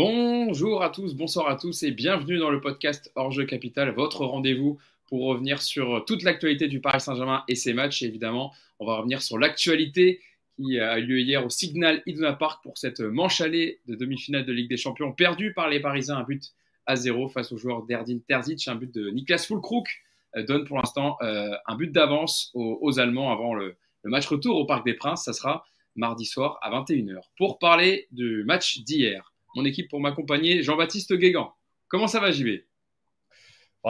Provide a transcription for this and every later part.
Bonjour à tous, bonsoir à tous et bienvenue dans le podcast Hors-jeu Capital, votre rendez-vous pour revenir sur toute l'actualité du Paris Saint-Germain et ses matchs. Et évidemment, on va revenir sur l'actualité qui a eu lieu hier au Signal Iduna Park pour cette manche allée de demi-finale de Ligue des Champions perdue par les Parisiens, un but à 0 face au joueur d'Erdin Terzic. Un but de Niklas Füllkrug donne pour l'instant un but d'avance aux Allemands avant le match retour au Parc des Princes. Ça sera mardi soir à 21h. Pour parler du match d'hier, mon équipe pour m'accompagner, Jean-Baptiste Guégan. Comment ça va, JB?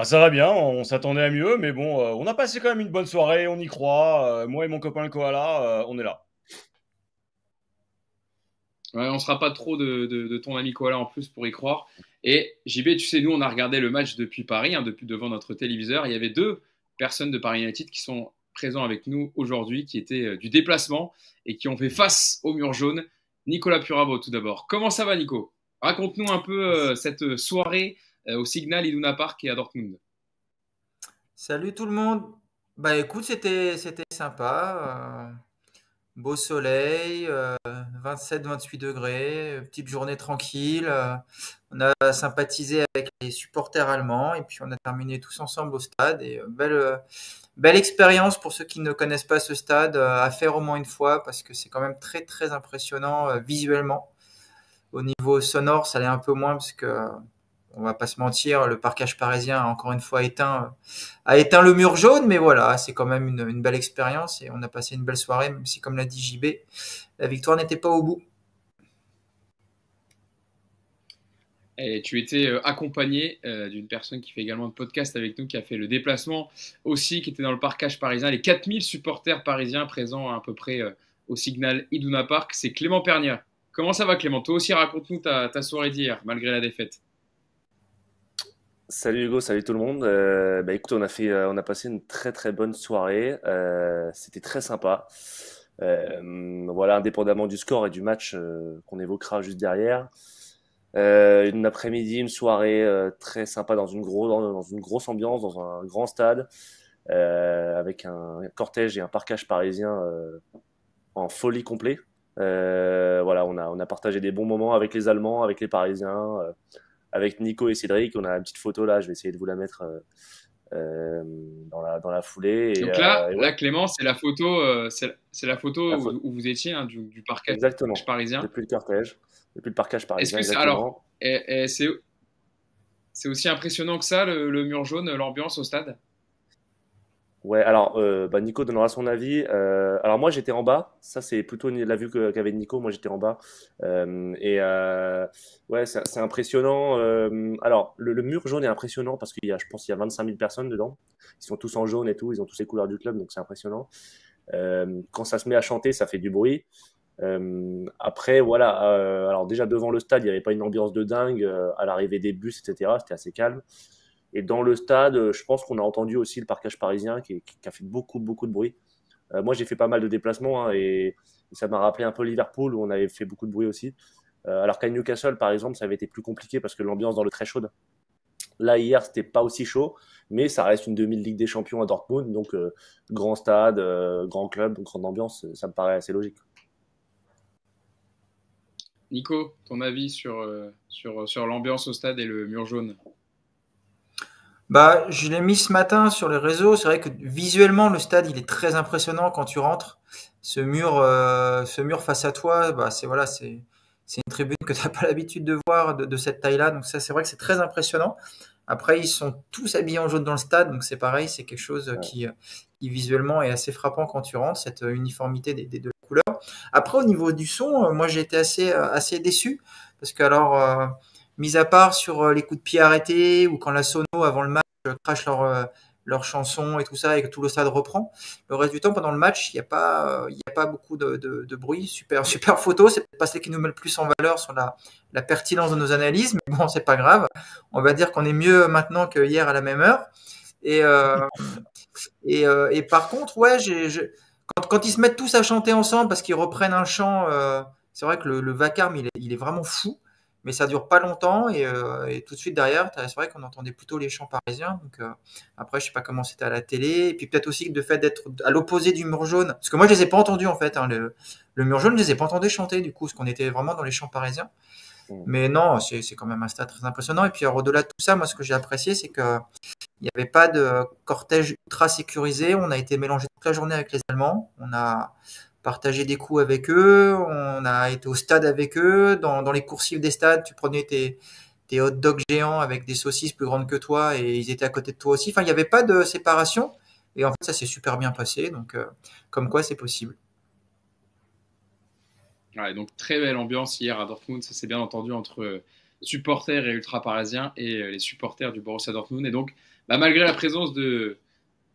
Ça va bien, on s'attendait à mieux, mais bon, on a passé quand même une bonne soirée, on y croit. Moi et mon copain le Koala, on est là. Ouais, on ne sera pas trop de ton ami Koala en plus pour y croire. Et JB, tu sais, nous, on a regardé le match depuis Paris, depuis devant notre téléviseur. Il y avait deux personnes de Paris United qui sont présents avec nous aujourd'hui, qui étaient du déplacement et qui ont fait face au mur jaune. Nicolas Purabo, tout d'abord. Comment ça va, Nico? Raconte-nous un peu cette soirée au Signal Iduna Park et à Dortmund. Salut tout le monde. Bah écoute, c'était sympa. Beau soleil, 27-28 degrés, petite journée tranquille. On a sympathisé avec les supporters allemands et puis on a terminé tous ensemble au stade. Et belle expérience pour ceux qui ne connaissent pas ce stade à faire au moins une fois parce que c'est quand même très très impressionnant visuellement. Au niveau sonore, ça l'est un peu moins parce que on va pas se mentir, le parquage parisien a encore une fois a éteint le mur jaune, mais voilà, c'est quand même une belle expérience et on a passé une belle soirée, même si, comme l'a dit JB, la victoire n'était pas au bout. Et tu étais accompagné d'une personne qui fait également de podcast avec nous, qui a fait le déplacement aussi, qui était dans le parquage parisien. Les 4000 supporters parisiens présents à peu près au Signal Iduna Park, c'est Clément Pernia. Comment ça va, Clément? Toi aussi, raconte-nous ta soirée d'hier, malgré la défaite. Salut Hugo, salut tout le monde. Écoute, on a passé une très très bonne soirée. C'était très sympa. Voilà, indépendamment du score et du match qu'on évoquera juste derrière. Une après-midi, une soirée très sympa dans une grosse ambiance, dans un grand stade, avec un cortège et un parquage parisien en folie complet. Voilà, on a partagé des bons moments avec les Allemands, avec les Parisiens. Avec Nico et Cédric, on a une petite photo là, je vais essayer de vous la mettre dans la foulée. Donc là, Ouais, Clément, c'est la photo, c'est la photo la où vous étiez du parquage exactement. parisien. Depuis le cortège, depuis le parquage Est-ce parisien, que c'est alors, exactement. c'est aussi impressionnant que ça, le mur jaune, l'ambiance au stade? Ouais, alors Nico donnera son avis. Alors moi j'étais en bas, ça c'est plutôt la vue qu'avait Nico, moi j'étais en bas. Ouais, c'est impressionnant. Alors le mur jaune est impressionnant parce je pense qu'il y a 25 000 personnes dedans. Ils sont tous en jaune et tout, ils ont tous les couleurs du club, donc c'est impressionnant. Quand ça se met à chanter, ça fait du bruit. Après, voilà. Alors déjà devant le stade, il n'y avait pas une ambiance de dingue. À l'arrivée des bus, etc., c'était assez calme. Et dans le stade, je pense qu'on a entendu aussi le parquage parisien qui a fait beaucoup, beaucoup de bruit. Moi, j'ai fait pas mal de déplacements et ça m'a rappelé un peu Liverpool où on avait fait beaucoup de bruit aussi. Alors qu'à Newcastle, par exemple, ça avait été plus compliqué parce que l'ambiance dans le très chaude. Là, hier, c'était pas aussi chaud, mais ça reste une demi-Ligue des Champions à Dortmund, donc grand stade, grand club, grande ambiance, ça me paraît assez logique. Nico, ton avis sur l'ambiance au stade et le mur jaune? Bah, je l'ai mis ce matin sur les réseaux. C'est vrai que visuellement, le stade, il est très impressionnant quand tu rentres. Ce mur face à toi, bah, c'est une tribune que tu n'as pas l'habitude de voir de cette taille-là. Donc ça, c'est vrai que c'est très impressionnant. Après, ils sont tous habillés en jaune dans le stade, donc c'est pareil, c'est quelque chose Ouais. qui visuellement est assez frappant quand tu rentres, cette uniformité des deux couleurs. Après, au niveau du son, moi j'ai été assez déçu parce que mis à part sur les coups de pied arrêtés ou quand la sono avant le match crache leur chanson et tout ça et que tout le stade reprend, le reste du temps pendant le match, il y a pas beaucoup de bruit. Super, super photo, c'est peut-être pas celle qui nous met le plus en valeur sur la pertinence de nos analyses, mais bon, c'est pas grave. On va dire qu'on est mieux maintenant que hier à la même heure. Et, et par contre, ouais, quand ils se mettent tous à chanter ensemble parce qu'ils reprennent un chant, c'est vrai que le vacarme, il est vraiment fou, mais ça dure pas longtemps. Et tout de suite derrière, c'est vrai qu'on entendait plutôt les chants parisiens. Donc après, je sais pas comment c'était à la télé. Et puis peut-être aussi le fait d'être à l'opposé du mur jaune, parce que moi, je les ai pas entendus en fait. Le mur jaune, je les ai pas entendus chanter du coup, parce qu'on était vraiment dans les chants parisiens. Mais non, c'est quand même un stade très impressionnant. Et puis au-delà de tout ça, moi ce que j'ai apprécié, c'est que il n'y avait pas de cortège ultra sécurisé. On a été mélangé toute la journée avec les Allemands. On a partagé des coups avec eux. On a été au stade avec eux. Dans les coursives des stades, tu prenais tes hot dogs géants avec des saucisses plus grandes que toi et ils étaient à côté de toi aussi. Enfin, il n'y avait pas de séparation. Et en fait, ça s'est super bien passé. Donc, comme quoi, c'est possible. Ouais, donc très belle ambiance hier à Dortmund, ça s'est bien entendu entre supporters et ultra-parisiens et les supporters du Borussia Dortmund. Et donc, malgré la présence de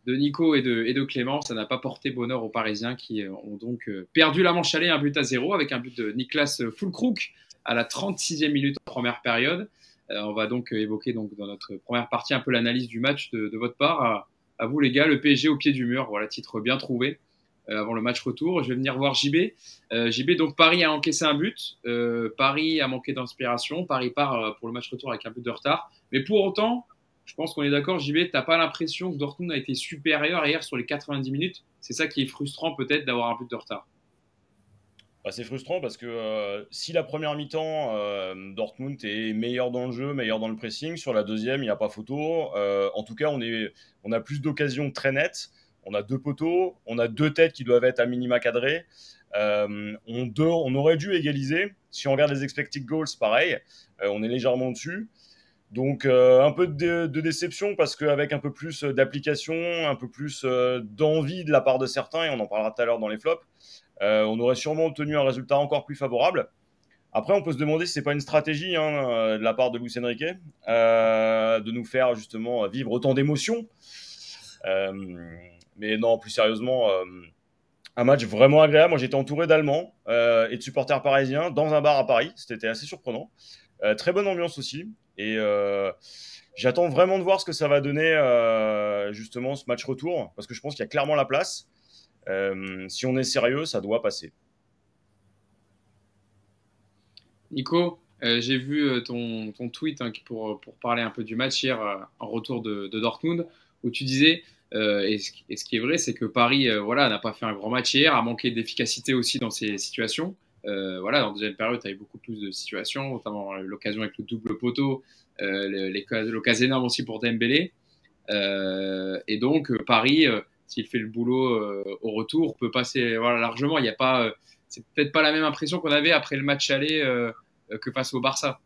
Nico et de Clément, ça n'a pas porté bonheur aux Parisiens qui ont donc perdu la manche aller 1-0 avec un but de Niklas Füllkrug à la 36e minute en première période. On va donc évoquer donc, dans notre première partie un peu l'analyse du match de votre part. À vous les gars, le PSG au pied du mur, voilà, titre bien trouvé. Avant le match retour. Je vais venir voir JB. JB, donc Paris a encaissé un but. Paris a manqué d'inspiration. Paris part pour le match retour avec un but de retard. Mais pour autant, je pense qu'on est d'accord, JB, tu n'as pas l'impression que Dortmund a été supérieur hier sur les 90 minutes. C'est ça qui est frustrant peut-être d'avoir un but de retard. C'est frustrant parce que si la première mi-temps, Dortmund est meilleur dans le jeu, meilleur dans le pressing, sur la deuxième, il n'y a pas photo. En tout cas, on a plus d'occasions très nettes. On a 2 poteaux, on a 2 têtes qui doivent être à minima cadrées. On aurait dû égaliser. Si on regarde les expected goals, pareil, on est légèrement dessus. Donc un peu de déception parce qu'avec un peu plus d'application, un peu plus d'envie de la part de certains, et on en parlera tout à l'heure dans les flops, on aurait sûrement obtenu un résultat encore plus favorable. Après, on peut se demander si c'est pas une stratégie de la part de Luis Enrique de nous faire justement vivre autant d'émotions. Mais non, plus sérieusement, un match vraiment agréable. Moi, j'étais entouré d'Allemands et de supporters parisiens dans un bar à Paris. C'était assez surprenant. Très bonne ambiance aussi. Et j'attends vraiment de voir ce que ça va donner, justement, ce match retour. Parce que je pense qu'il y a clairement la place. Si on est sérieux, ça doit passer. Nico, j'ai vu ton tweet pour parler un peu du match hier en retour de Dortmund, où tu disais... et ce qui est vrai, c'est que Paris voilà, n'a pas fait un grand match hier, a manqué d'efficacité aussi dans ces situations. Voilà, en deuxième période, tu avais beaucoup plus de situations, notamment l'occasion avec le double poteau, l'occasion énorme aussi pour Dembélé. Et donc, Paris, s'il fait le boulot au retour, peut passer voilà, largement. Il y a pas, c'est peut-être pas la même impression qu'on avait après le match aller que face au Barça.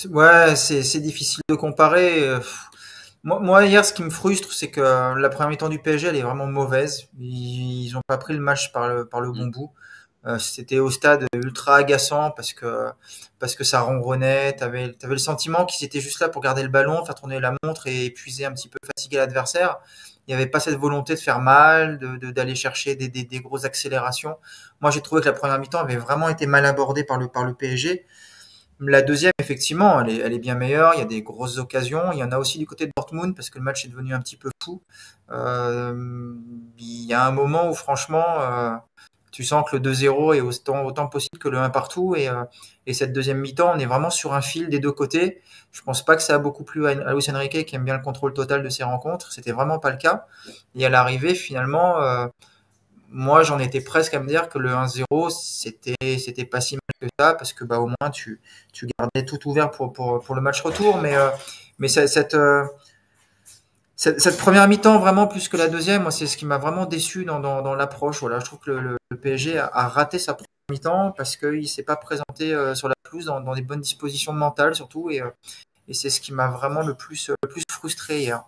Ouais, c'est difficile de comparer. Moi, hier, ce qui me frustre, c'est que la première mi-temps du PSG, elle est vraiment mauvaise. Ils ont pas pris le match par le bon bout. C'était au stade ultra agaçant parce que ça ronronnait. T'avais le sentiment qu'ils étaient juste là pour garder le ballon, faire tourner la montre et épuiser un petit peu, fatiguer l'adversaire. Il n'y avait pas cette volonté de faire mal, d'aller chercher des grosses accélérations. Moi, j'ai trouvé que la première mi-temps avait vraiment été mal abordée par le PSG. La deuxième, effectivement, elle est bien meilleure. Il y a des grosses occasions. Il y en a aussi du côté de Dortmund parce que le match est devenu un petit peu fou. Il y a un moment où, franchement, tu sens que le 2-0 est autant possible que le 1 partout. Et cette deuxième mi-temps, on est vraiment sur un fil des deux côtés. Je pense pas que ça a beaucoup plu à Luis Enrique qui aime bien le contrôle total de ses rencontres. C'était vraiment pas le cas. Et à l'arrivée, finalement, moi, j'en étais presque à me dire que le 1-0, c'était pas si mal que ça, parce que au moins tu gardais tout ouvert pour le match retour. Mais cette première mi-temps, vraiment plus que la deuxième, moi, c'est ce qui m'a vraiment déçu dans l'approche. Voilà, je trouve que le PSG a raté sa première mi-temps parce qu'il s'est pas présenté sur la pelouse dans des bonnes dispositions mentales, surtout. Et c'est ce qui m'a vraiment le plus frustré hier.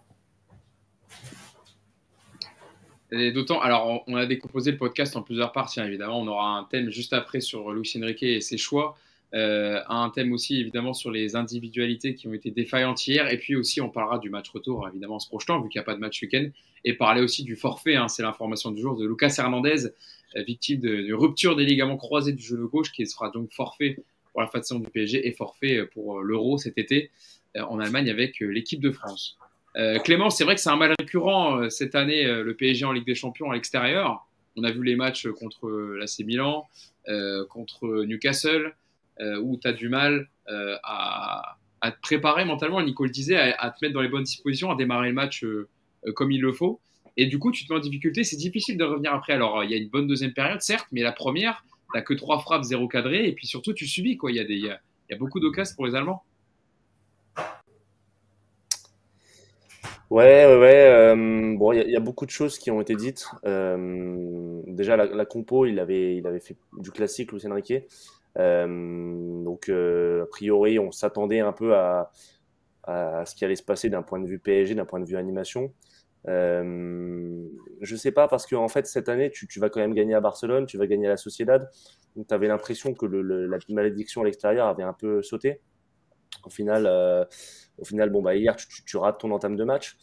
Et d'autant, alors on a décomposé le podcast en plusieurs parties, hein, évidemment. On aura un thème juste après sur Luis Enrique et ses choix. Un thème aussi, évidemment, sur les individualités qui ont été défaillantes hier. Et puis aussi, on parlera du match retour, évidemment, en se projetant, vu qu'il n'y a pas de match week-end. Et parler aussi du forfait, hein, c'est l'information du jour, de Lucas Hernandez, victime de rupture des ligaments croisés du genou gauche, qui sera donc forfait pour la fin de saison du PSG et forfait pour l'Euro cet été en Allemagne avec l'équipe de France. Clément, c'est vrai que c'est un mal récurrent cette année, le PSG en Ligue des Champions à l'extérieur. On a vu les matchs contre l'AC Milan, contre Newcastle, où tu as du mal à te préparer mentalement, Nico le disait, à te mettre dans les bonnes dispositions, à démarrer le match comme il le faut. Et du coup, tu te mets en difficulté. C'est difficile de revenir après. Alors, il y a une bonne deuxième période, certes, mais la première, t'as que 3 frappes, 0 cadré, et puis surtout, tu subis, quoi. Il y a beaucoup d'occasions pour les Allemands. Ouais, ouais, ouais. Bon, il y a beaucoup de choses qui ont été dites. Déjà, la compo, il avait fait du classique, Luis Enrique. Donc, a priori, on s'attendait un peu à ce qui allait se passer d'un point de vue PSG, d'un point de vue animation. Je sais pas, parce que en fait, cette année, tu vas quand même gagner à Barcelone, tu vas gagner à la Sociedad. Donc, tu avais l'impression que la malédiction à l'extérieur avait un peu sauté. Au final, bon, bah, hier, tu rates ton entame de match.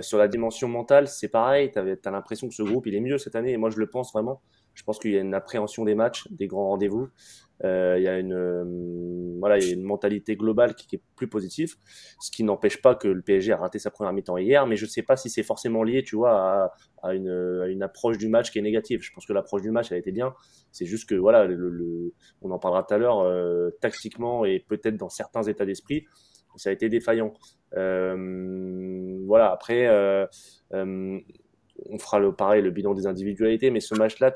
Sur la dimension mentale, c'est pareil. T'as l'impression que ce groupe, il est mieux cette année. Et moi, je le pense vraiment. Je pense qu'il y a une appréhension des matchs, des grands rendez-vous. Il y a voilà, il y a une mentalité globale qui est plus positive. Ce qui n'empêche pas que le PSG a raté sa première mi-temps hier. Mais je sais pas si c'est forcément lié, tu vois, à une approche du match qui est négative. Je pense que l'approche du match, elle a été bien. C'est juste que, voilà, on en parlera tout à l'heure, tactiquement et peut-être dans certains états d'esprit, ça a été défaillant. Voilà, après, on fera pareil, le bilan des individualités, mais ce match-là,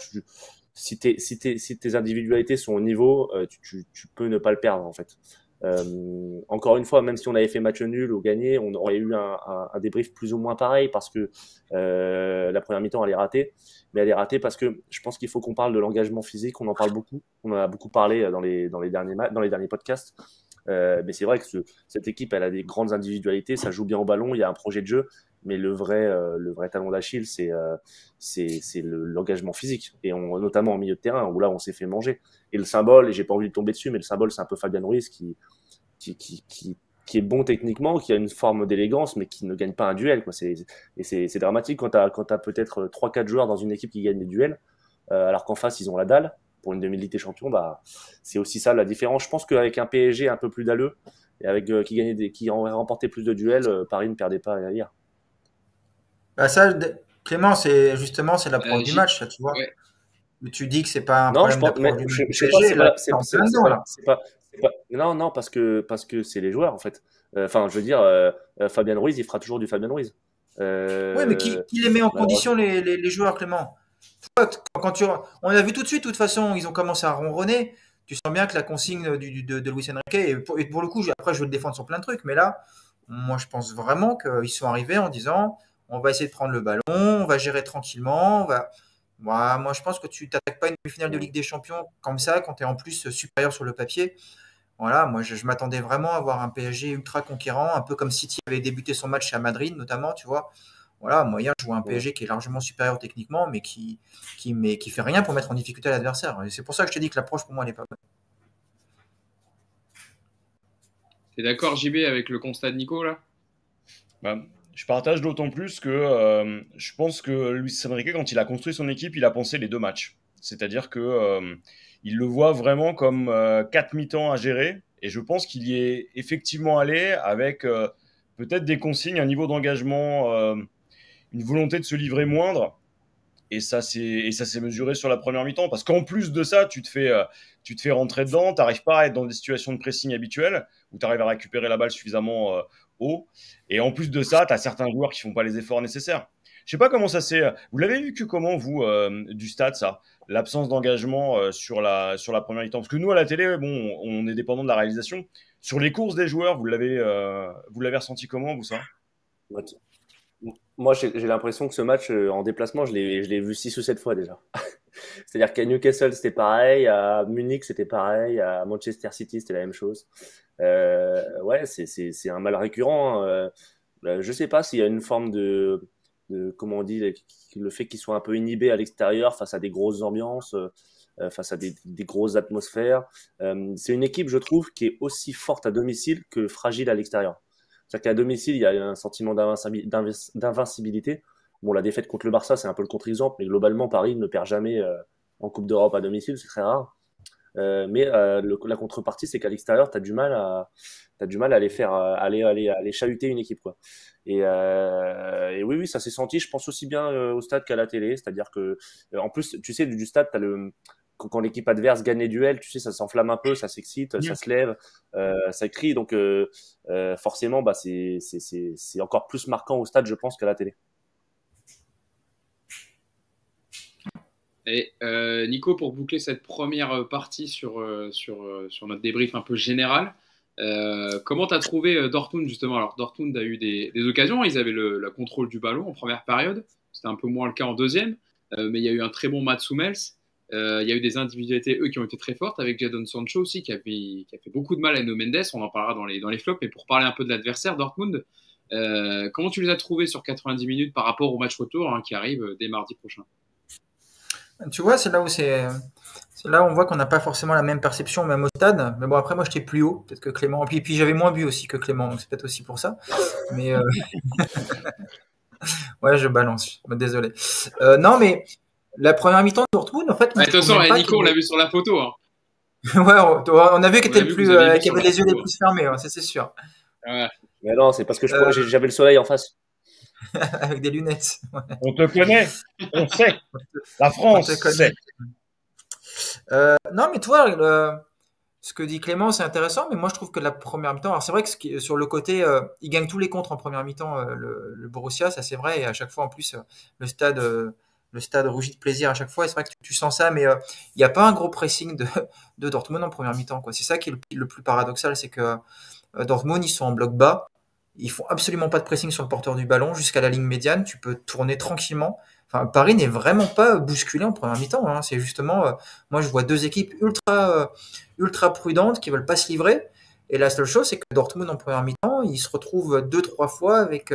si tes individualités sont au niveau, tu peux ne pas le perdre, en fait. Encore une fois, même si on avait fait match nul ou gagné, on aurait eu un débrief plus ou moins pareil parce que la première mi-temps elle est ratée, mais elle est ratée parce que je pense qu'il faut qu'on parle de l'engagement physique. On en parle beaucoup, on en a beaucoup parlé dans les derniers podcasts. Mais c'est vrai que cette équipe, elle a des grandes individualités, ça joue bien au ballon, il y a un projet de jeu, mais le vrai talon d'Achille, c'est l'engagement physique, et notamment en milieu de terrain où là on s'est fait manger. Et le symbole, et j'ai pas envie de tomber dessus, mais le symbole, c'est un peu Fabian Ruiz qui est bon techniquement, qui a une forme d'élégance, mais qui ne gagne pas un duel, quoi. C'est dramatique quand t'as peut-être 3-4 joueurs dans une équipe qui gagnent des duels, alors qu'en face, ils ont la dalle. Pour une demi-Ligue des Champions, bah, c'est aussi ça la différence. Je pense qu'avec un PSG un peu plus dalleux, et avec qui aurait remporté plus de duels, Paris ne perdait pas hier. Bah ça, Clément, c'est l'approche du J- match, ça, tu vois. ouais. Mais tu dis que c'est pas un Non, je problème pense, mais d'approche du match du je sais pas, PSG, là, t'es en plein dedans, là. non, non, parce que c'est les joueurs en fait. Enfin, je veux dire, Fabian Ruiz, il fera toujours du Fabian Ruiz. Oui, mais qui les met en condition, Malheureusement. les joueurs, Clément? On a vu tout de suite, de toute façon, ils ont commencé à ronronner. Tu sens bien que la consigne de Luis Enrique, et pour le coup, après, je veux le défendre sur plein de trucs, mais là, moi, je pense vraiment qu'ils sont arrivés en disant on va essayer de prendre le ballon, on va gérer tranquillement. Moi, je pense que tu t'attaques pas une demi-finale de Mm. Ligue des Champions comme ça, quand tu es en plus supérieur sur le papier. Voilà, moi, je m'attendais vraiment à voir un PSG ultra conquérant, un peu comme City avait débuté son match à Madrid, notamment, tu vois. Voilà, moi, hier, je vois un Mm. PSG qui est largement supérieur techniquement, mais qui fait rien pour mettre en difficulté l'adversaire. Et c'est pour ça que je t'ai dit que l'approche, pour moi, elle est pas bonne. T'es d'accord, JB, avec le constat de Nico, là? Bah, je partage d'autant plus que je pense que Luis Enrique, quand il a construit son équipe, il a pensé les deux matchs. C'est-à-dire que il le voit vraiment comme 4 mi-temps à gérer. Et je pense qu'il y est effectivement allé avec peut-être des consignes, un niveau d'engagement, une volonté de se livrer moindre. Et ça s'est mesuré sur la première mi-temps. Parce qu'en plus de ça, tu te fais rentrer dedans, tu n'arrives pas à être dans des situations de pressing habituelles, où tu arrives à récupérer la balle suffisamment haut. Et en plus de ça, tu as certains joueurs qui font pas les efforts nécessaires. Je sais pas comment ça s'est. Vous l'avez vu que comment, vous, du stade, ça? L'absence d'engagement sur la première mi-temps. Parce que nous, à la télé, bon, on est dépendant de la réalisation. Sur les courses des joueurs, vous l'avez ressenti comment, vous, ça? Moi, j'ai l'impression que ce match en déplacement, je l'ai vu 6 ou 7 fois déjà. C'est-à-dire qu'à Newcastle, c'était pareil, à Munich, c'était pareil, à Manchester City, c'était la même chose. Ouais, c'est un mal récurrent, hein. Je sais pas s'il y a une forme comment on dit, le fait qu'ils soient un peu inhibés à l'extérieur face à des grosses ambiances, face à des grosses atmosphères. C'est une équipe, je trouve, qui est aussi forte à domicile que fragile à l'extérieur. C'est-à-dire qu'à domicile, il y a un sentiment d'invincibilité. Bon, la défaite contre le Barça, c'est un peu le contre-exemple, mais globalement, Paris ne perd jamais en Coupe d'Europe à domicile, c'est très rare. Mais la contrepartie, c'est qu'à l'extérieur, t'as du mal à les faire aller chahuter une équipe, quoi. Et oui, oui, ça s'est senti. Je pense aussi bien au stade qu'à la télé, c'est-à-dire que en plus, tu sais, du stade, quand l'équipe adverse gagne les duels, tu sais, ça s'enflamme un peu, ça s'excite, ça se lève, ça crie. Donc forcément, bah c'est encore plus marquant au stade, je pense, qu'à la télé. Et Nico, pour boucler cette première partie sur notre débrief un peu général, comment tu as trouvé Dortmund justement? Alors Dortmund a eu des occasions, ils avaient le contrôle du ballon en première période, c'était un peu moins le cas en deuxième, mais il y a eu un très bon Mats Hummels, il y a eu des individualités, eux, qui ont été très fortes, avec Jadon Sancho aussi, qui a fait beaucoup de mal à Nuno Mendes, on en parlera dans les flops, mais pour parler un peu de l'adversaire, Dortmund, comment tu les as trouvés sur 90 minutes par rapport au match retour hein, qui arrive dès mardi prochain? Tu vois, c'est là où on voit qu'on n'a pas forcément la même perception, même au stade. Mais bon, après, moi, j'étais plus haut, peut-être que Clément. Puis j'avais moins bu aussi que Clément, donc c'est peut-être aussi pour ça. Mais ouais, je balance. Désolé. Non, mais la première mi-temps de Dortmund, en fait, moi, je trouve Attention, même pas Nico, on l'a vu sur la photo. Hein. Ouais, on a vu qu'il On était a le vu que plus, vous avez vu qui sur avait la les yeux les photo. plus fermés, ça c'est sûr. Ouais. Mais non, c'est parce que Euh, j'avais le soleil en face. Avec des lunettes. On te connaît, on sait. La On France te connaît. sait. Non, mais tu vois, ce que dit Clément, c'est intéressant, mais moi je trouve que la première mi-temps, alors c'est vrai que sur le côté, il gagne tous les contres en première mi-temps, le Borussia, ça c'est vrai, et à chaque fois en plus, le stade, euh, le stade rougit de plaisir à chaque fois, et c'est vrai que tu sens ça, mais il n'y a pas un gros pressing de Dortmund en première mi-temps, quoi. C'est ça qui est le plus paradoxal, c'est que Dortmund, ils sont en bloc bas, ils font absolument pas de pressing sur le porteur du ballon jusqu'à la ligne médiane, tu peux tourner tranquillement. Enfin, Paris n'est vraiment pas bousculé en première mi-temps, hein. C'est justement, moi je vois deux équipes ultra prudentes qui veulent pas se livrer. Et la seule chose, c'est que Dortmund en première mi-temps, ils se retrouvent deux, trois fois avec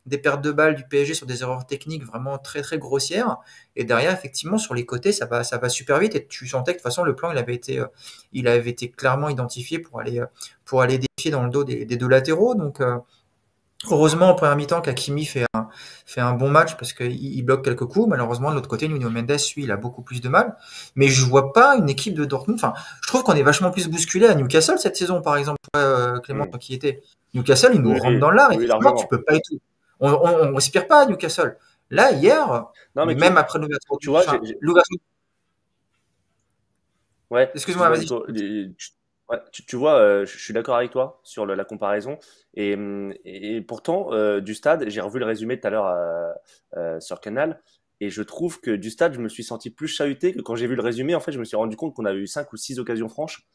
des pertes de balles du PSG sur des erreurs techniques vraiment très très grossières. Et derrière, effectivement, sur les côtés, ça va super vite. Et tu sentais que de toute façon, le plan, il avait été clairement identifié pour aller défier dans le dos des deux latéraux. Donc, heureusement, en première mi-temps, Hakimi fait un bon match parce qu'il bloque quelques coups. Malheureusement, de l'autre côté, Nuno Mendes, lui, il a beaucoup plus de mal. Mais je vois pas une équipe de Dortmund. Enfin, je trouve qu'on est vachement plus bousculé à Newcastle cette saison, par exemple. Toi, Clément, toi qui était. Newcastle, il nous Oui, rentre dans l'art. oui, Effectivement, tu largement. peux pas être. On respire pas à Newcastle. Là, hier, Non, mais mais même après l'ouverture tu vois, enfin, l'ouverture. ouais, Excuse-moi, excuse-moi vas-y. Nico. Ouais, tu vois, je suis d'accord avec toi sur la comparaison. Et pourtant, du stade, j'ai revu le résumé tout à l'heure sur Canal. Et je trouve que du stade, je me suis senti plus chahuté que quand j'ai vu le résumé. En fait, je me suis rendu compte qu'on avait eu 5 ou 6 occasions franches.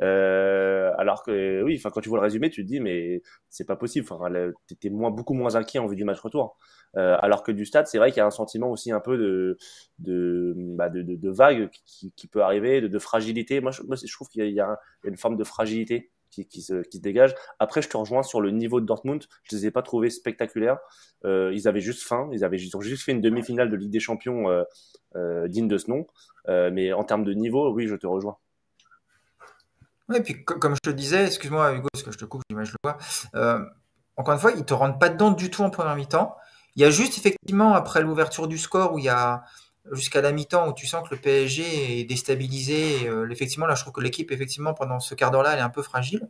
Alors que oui, enfin, quand tu vois le résumé, tu te dis, mais c'est pas possible. Enfin, t'étais beaucoup moins inquiet en vue du match retour. Alors que du stade, c'est vrai qu'il y a un sentiment aussi un peu de vague qui peut arriver, de fragilité. Je trouve qu'il y a une forme de fragilité qui se dégage. Après, je te rejoins sur le niveau de Dortmund. Je les ai pas trouvés spectaculaires. Ils avaient juste faim. Ils ont juste fait une demi-finale de Ligue des Champions digne de ce nom. Mais en termes de niveau, oui, je te rejoins. Ouais, et puis comme je te disais, excuse-moi Hugo, parce que je te coupe, l'image je le vois. euh, Encore une fois, ils te rentrent pas dedans du tout en première mi-temps. Il y a juste effectivement après l'ouverture du score où il y a jusqu'à la mi-temps où tu sens que le PSG est déstabilisé. Effectivement, là, je trouve que l'équipe, effectivement, pendant ce quart d'heure-là, elle est un peu fragile.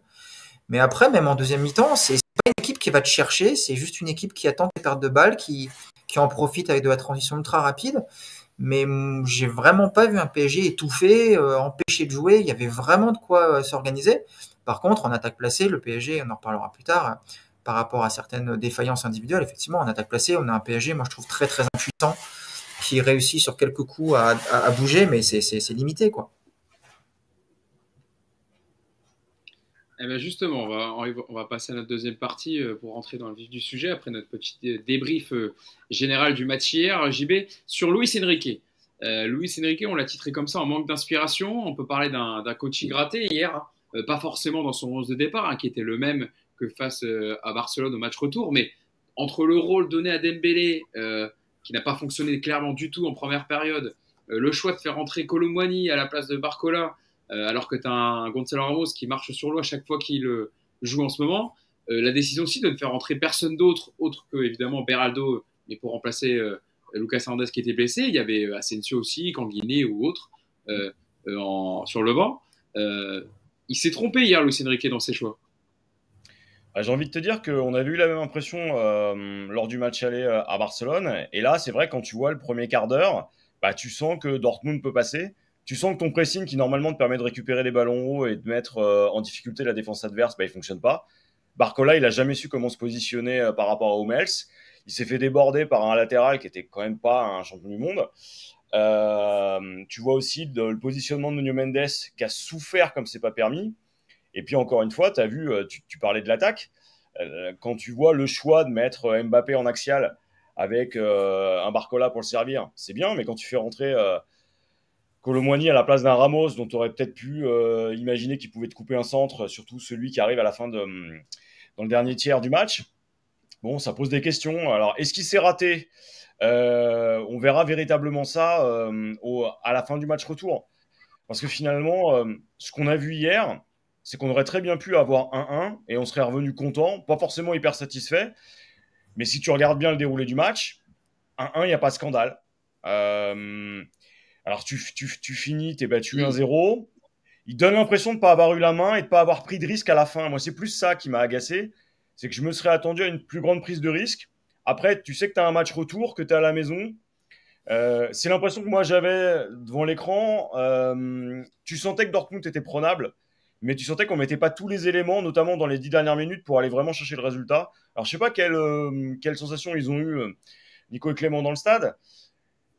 Mais après, même en deuxième mi-temps, c'est pas une équipe qui va te chercher, c'est juste une équipe qui attend tes pertes de balles, qui en profite avec de la transition ultra rapide. Mais j'ai vraiment pas vu un PSG étouffé, empêché de jouer. Il y avait vraiment de quoi s'organiser. Par contre, en attaque placée, le PSG, on en reparlera plus tard, par rapport à certaines défaillances individuelles, effectivement, en attaque placée, on a un PSG, moi je trouve très très impuissant, qui réussit sur quelques coups à bouger, mais c'est limité, quoi. Eh ben justement, on va passer à notre deuxième partie pour rentrer dans le vif du sujet après notre petit débrief général du match hier. JB, sur Luis Enrique. Luis Enrique, on l'a titré comme ça en manque d'inspiration. On peut parler d'un coaching raté hier, hein. Pas forcément dans son 11 de départ, hein, qui était le même que face à Barcelone au match retour, mais entre le rôle donné à Dembélé, qui n'a pas fonctionné clairement du tout en première période, le choix de faire entrer Kolo Muani à la place de Barcola, alors que tu as un Gonzalo Ramos qui marche sur l'eau à chaque fois qu'il joue en ce moment. La décision aussi de ne faire entrer personne d'autre, autre que évidemment Beraldo, mais pour remplacer Lucas Hernandez qui était blessé. Il y avait Asensio aussi, Canguiné ou autre sur le banc. Il s'est trompé hier, Luis Enrique, dans ses choix. J'ai envie de te dire qu'on avait eu la même impression lors du match aller à Barcelone. Et là, c'est vrai, quand tu vois le premier quart d'heure, bah, tu sens que Dortmund peut passer. Tu sens que ton pressing, qui normalement te permet de récupérer les ballons hauts et de mettre en difficulté la défense adverse, bah, il ne fonctionne pas. Barcola, il n'a jamais su comment se positionner par rapport à Hummels. Il s'est fait déborder par un latéral qui était quand même pas un champion du monde. tu vois aussi le positionnement de Nuno Mendes qui a souffert comme c'est pas permis. Et puis encore une fois, tu as vu, tu parlais de l'attaque. Quand tu vois le choix de mettre Mbappé en axial avec un Barcola pour le servir, c'est bien, mais quand tu fais rentrer Kolo Muani à la place d'un Ramos dont tu aurais peut-être pu imaginer qu'il pouvait te couper un centre, surtout celui qui arrive à la fin dans le dernier tiers du match, bon, ça pose des questions. Alors, est-ce qu'il s'est raté On verra véritablement ça à la fin du match retour. Parce que finalement, ce qu'on a vu hier, c'est qu'on aurait très bien pu avoir 1-1 et on serait revenu content, pas forcément hyper satisfait. Mais si tu regardes bien le déroulé du match, 1-1, il n'y a pas de scandale. Alors, tu finis, tu es battu 1-0. Il donne l'impression de ne pas avoir eu la main et de ne pas avoir pris de risque à la fin. Moi, c'est plus ça qui m'a agacé. C'est que je me serais attendu à une plus grande prise de risque. Après, tu sais que tu as un match retour, que tu es à la maison. C'est l'impression que moi j'avais devant l'écran. Tu sentais que Dortmund était prenable, mais tu sentais qu'on mettait pas tous les éléments, notamment dans les 10 dernières minutes, pour aller vraiment chercher le résultat. Alors je sais pas quelle sensation ils ont eu, Nico et Clément, dans le stade,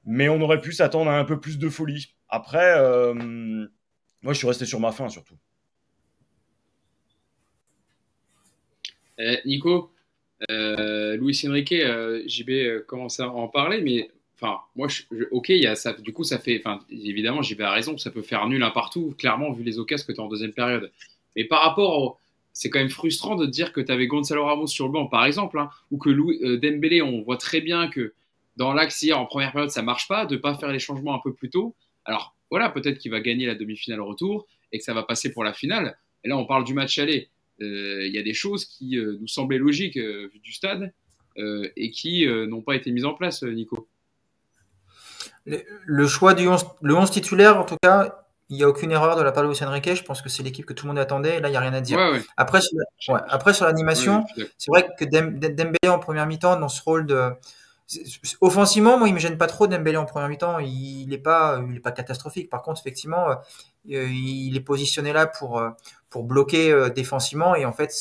mais on aurait pu s'attendre à un peu plus de folie. Après, moi je suis resté sur ma faim surtout. Nico, Luis Enrique, JB commence à en parler, mais enfin, moi, ok, il y a ça, du coup, ça fait, enfin, évidemment, JB a raison, ça peut faire nul un partout, clairement, vu les occasions que tu as en deuxième période. Mais par rapport c'est quand même frustrant de te dire que tu avais Gonzalo Ramos sur le banc, par exemple, hein, ou que Dembélé, on voit très bien que dans l'axe hier, en première période, ça marche pas, de pas faire les changements un peu plus tôt. Alors, voilà, peut-être qu'il va gagner la demi-finale retour et que ça va passer pour la finale. Et là, on parle du match aller. Il y a des choses qui nous semblaient logiques vu du stade et qui n'ont pas été mises en place, Nico. Le choix le 11 titulaire, en tout cas, il n'y a aucune erreur de la part de Luis Enrique. Je pense que c'est l'équipe que tout le monde attendait. Et là, il n'y a rien à dire. Ouais. Après, sur l'animation, c'est vrai que Dembélé en première mi-temps, dans ce rôle de. Offensivement, moi, il me gêne pas trop Dembélé en première mi-temps. Il n'est pas catastrophique. Par contre, effectivement, il est positionné là pour bloquer défensivement. Et en fait,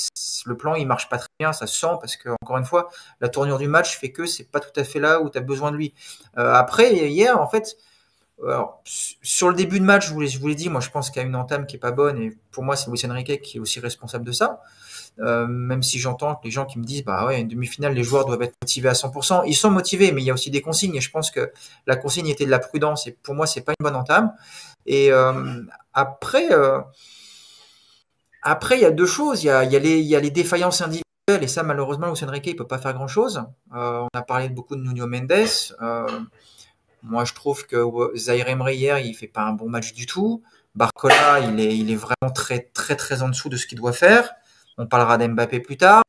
le plan, il marche pas très bien. Ça se sent parce que, encore une fois, la tournure du match fait que c'est pas tout à fait là où tu as besoin de lui. Après, hier, en fait, alors, sur le début de match, je vous l'ai dit, moi, je pense qu'il y a une entame qui est pas bonne. Et pour moi, c'est Luis Enrique qui est aussi responsable de ça. Même si j'entends les gens qui me disent bah ouais, une demi-finale, les joueurs doivent être motivés à 100%. Ils sont motivés, mais il y a aussi des consignes et je pense que la consigne était de la prudence et pour moi c'est pas une bonne entame. Et après il y a deux choses. Il y a les défaillances individuelles et ça malheureusement Luis Enrique il peut pas faire grand chose. On a parlé beaucoup de Nuno Mendes. Moi je trouve que Zaïre Emery hier il fait pas un bon match du tout. Barcola il est vraiment très très très en dessous de ce qu'il doit faire. On parlera d'Mbappé plus tard.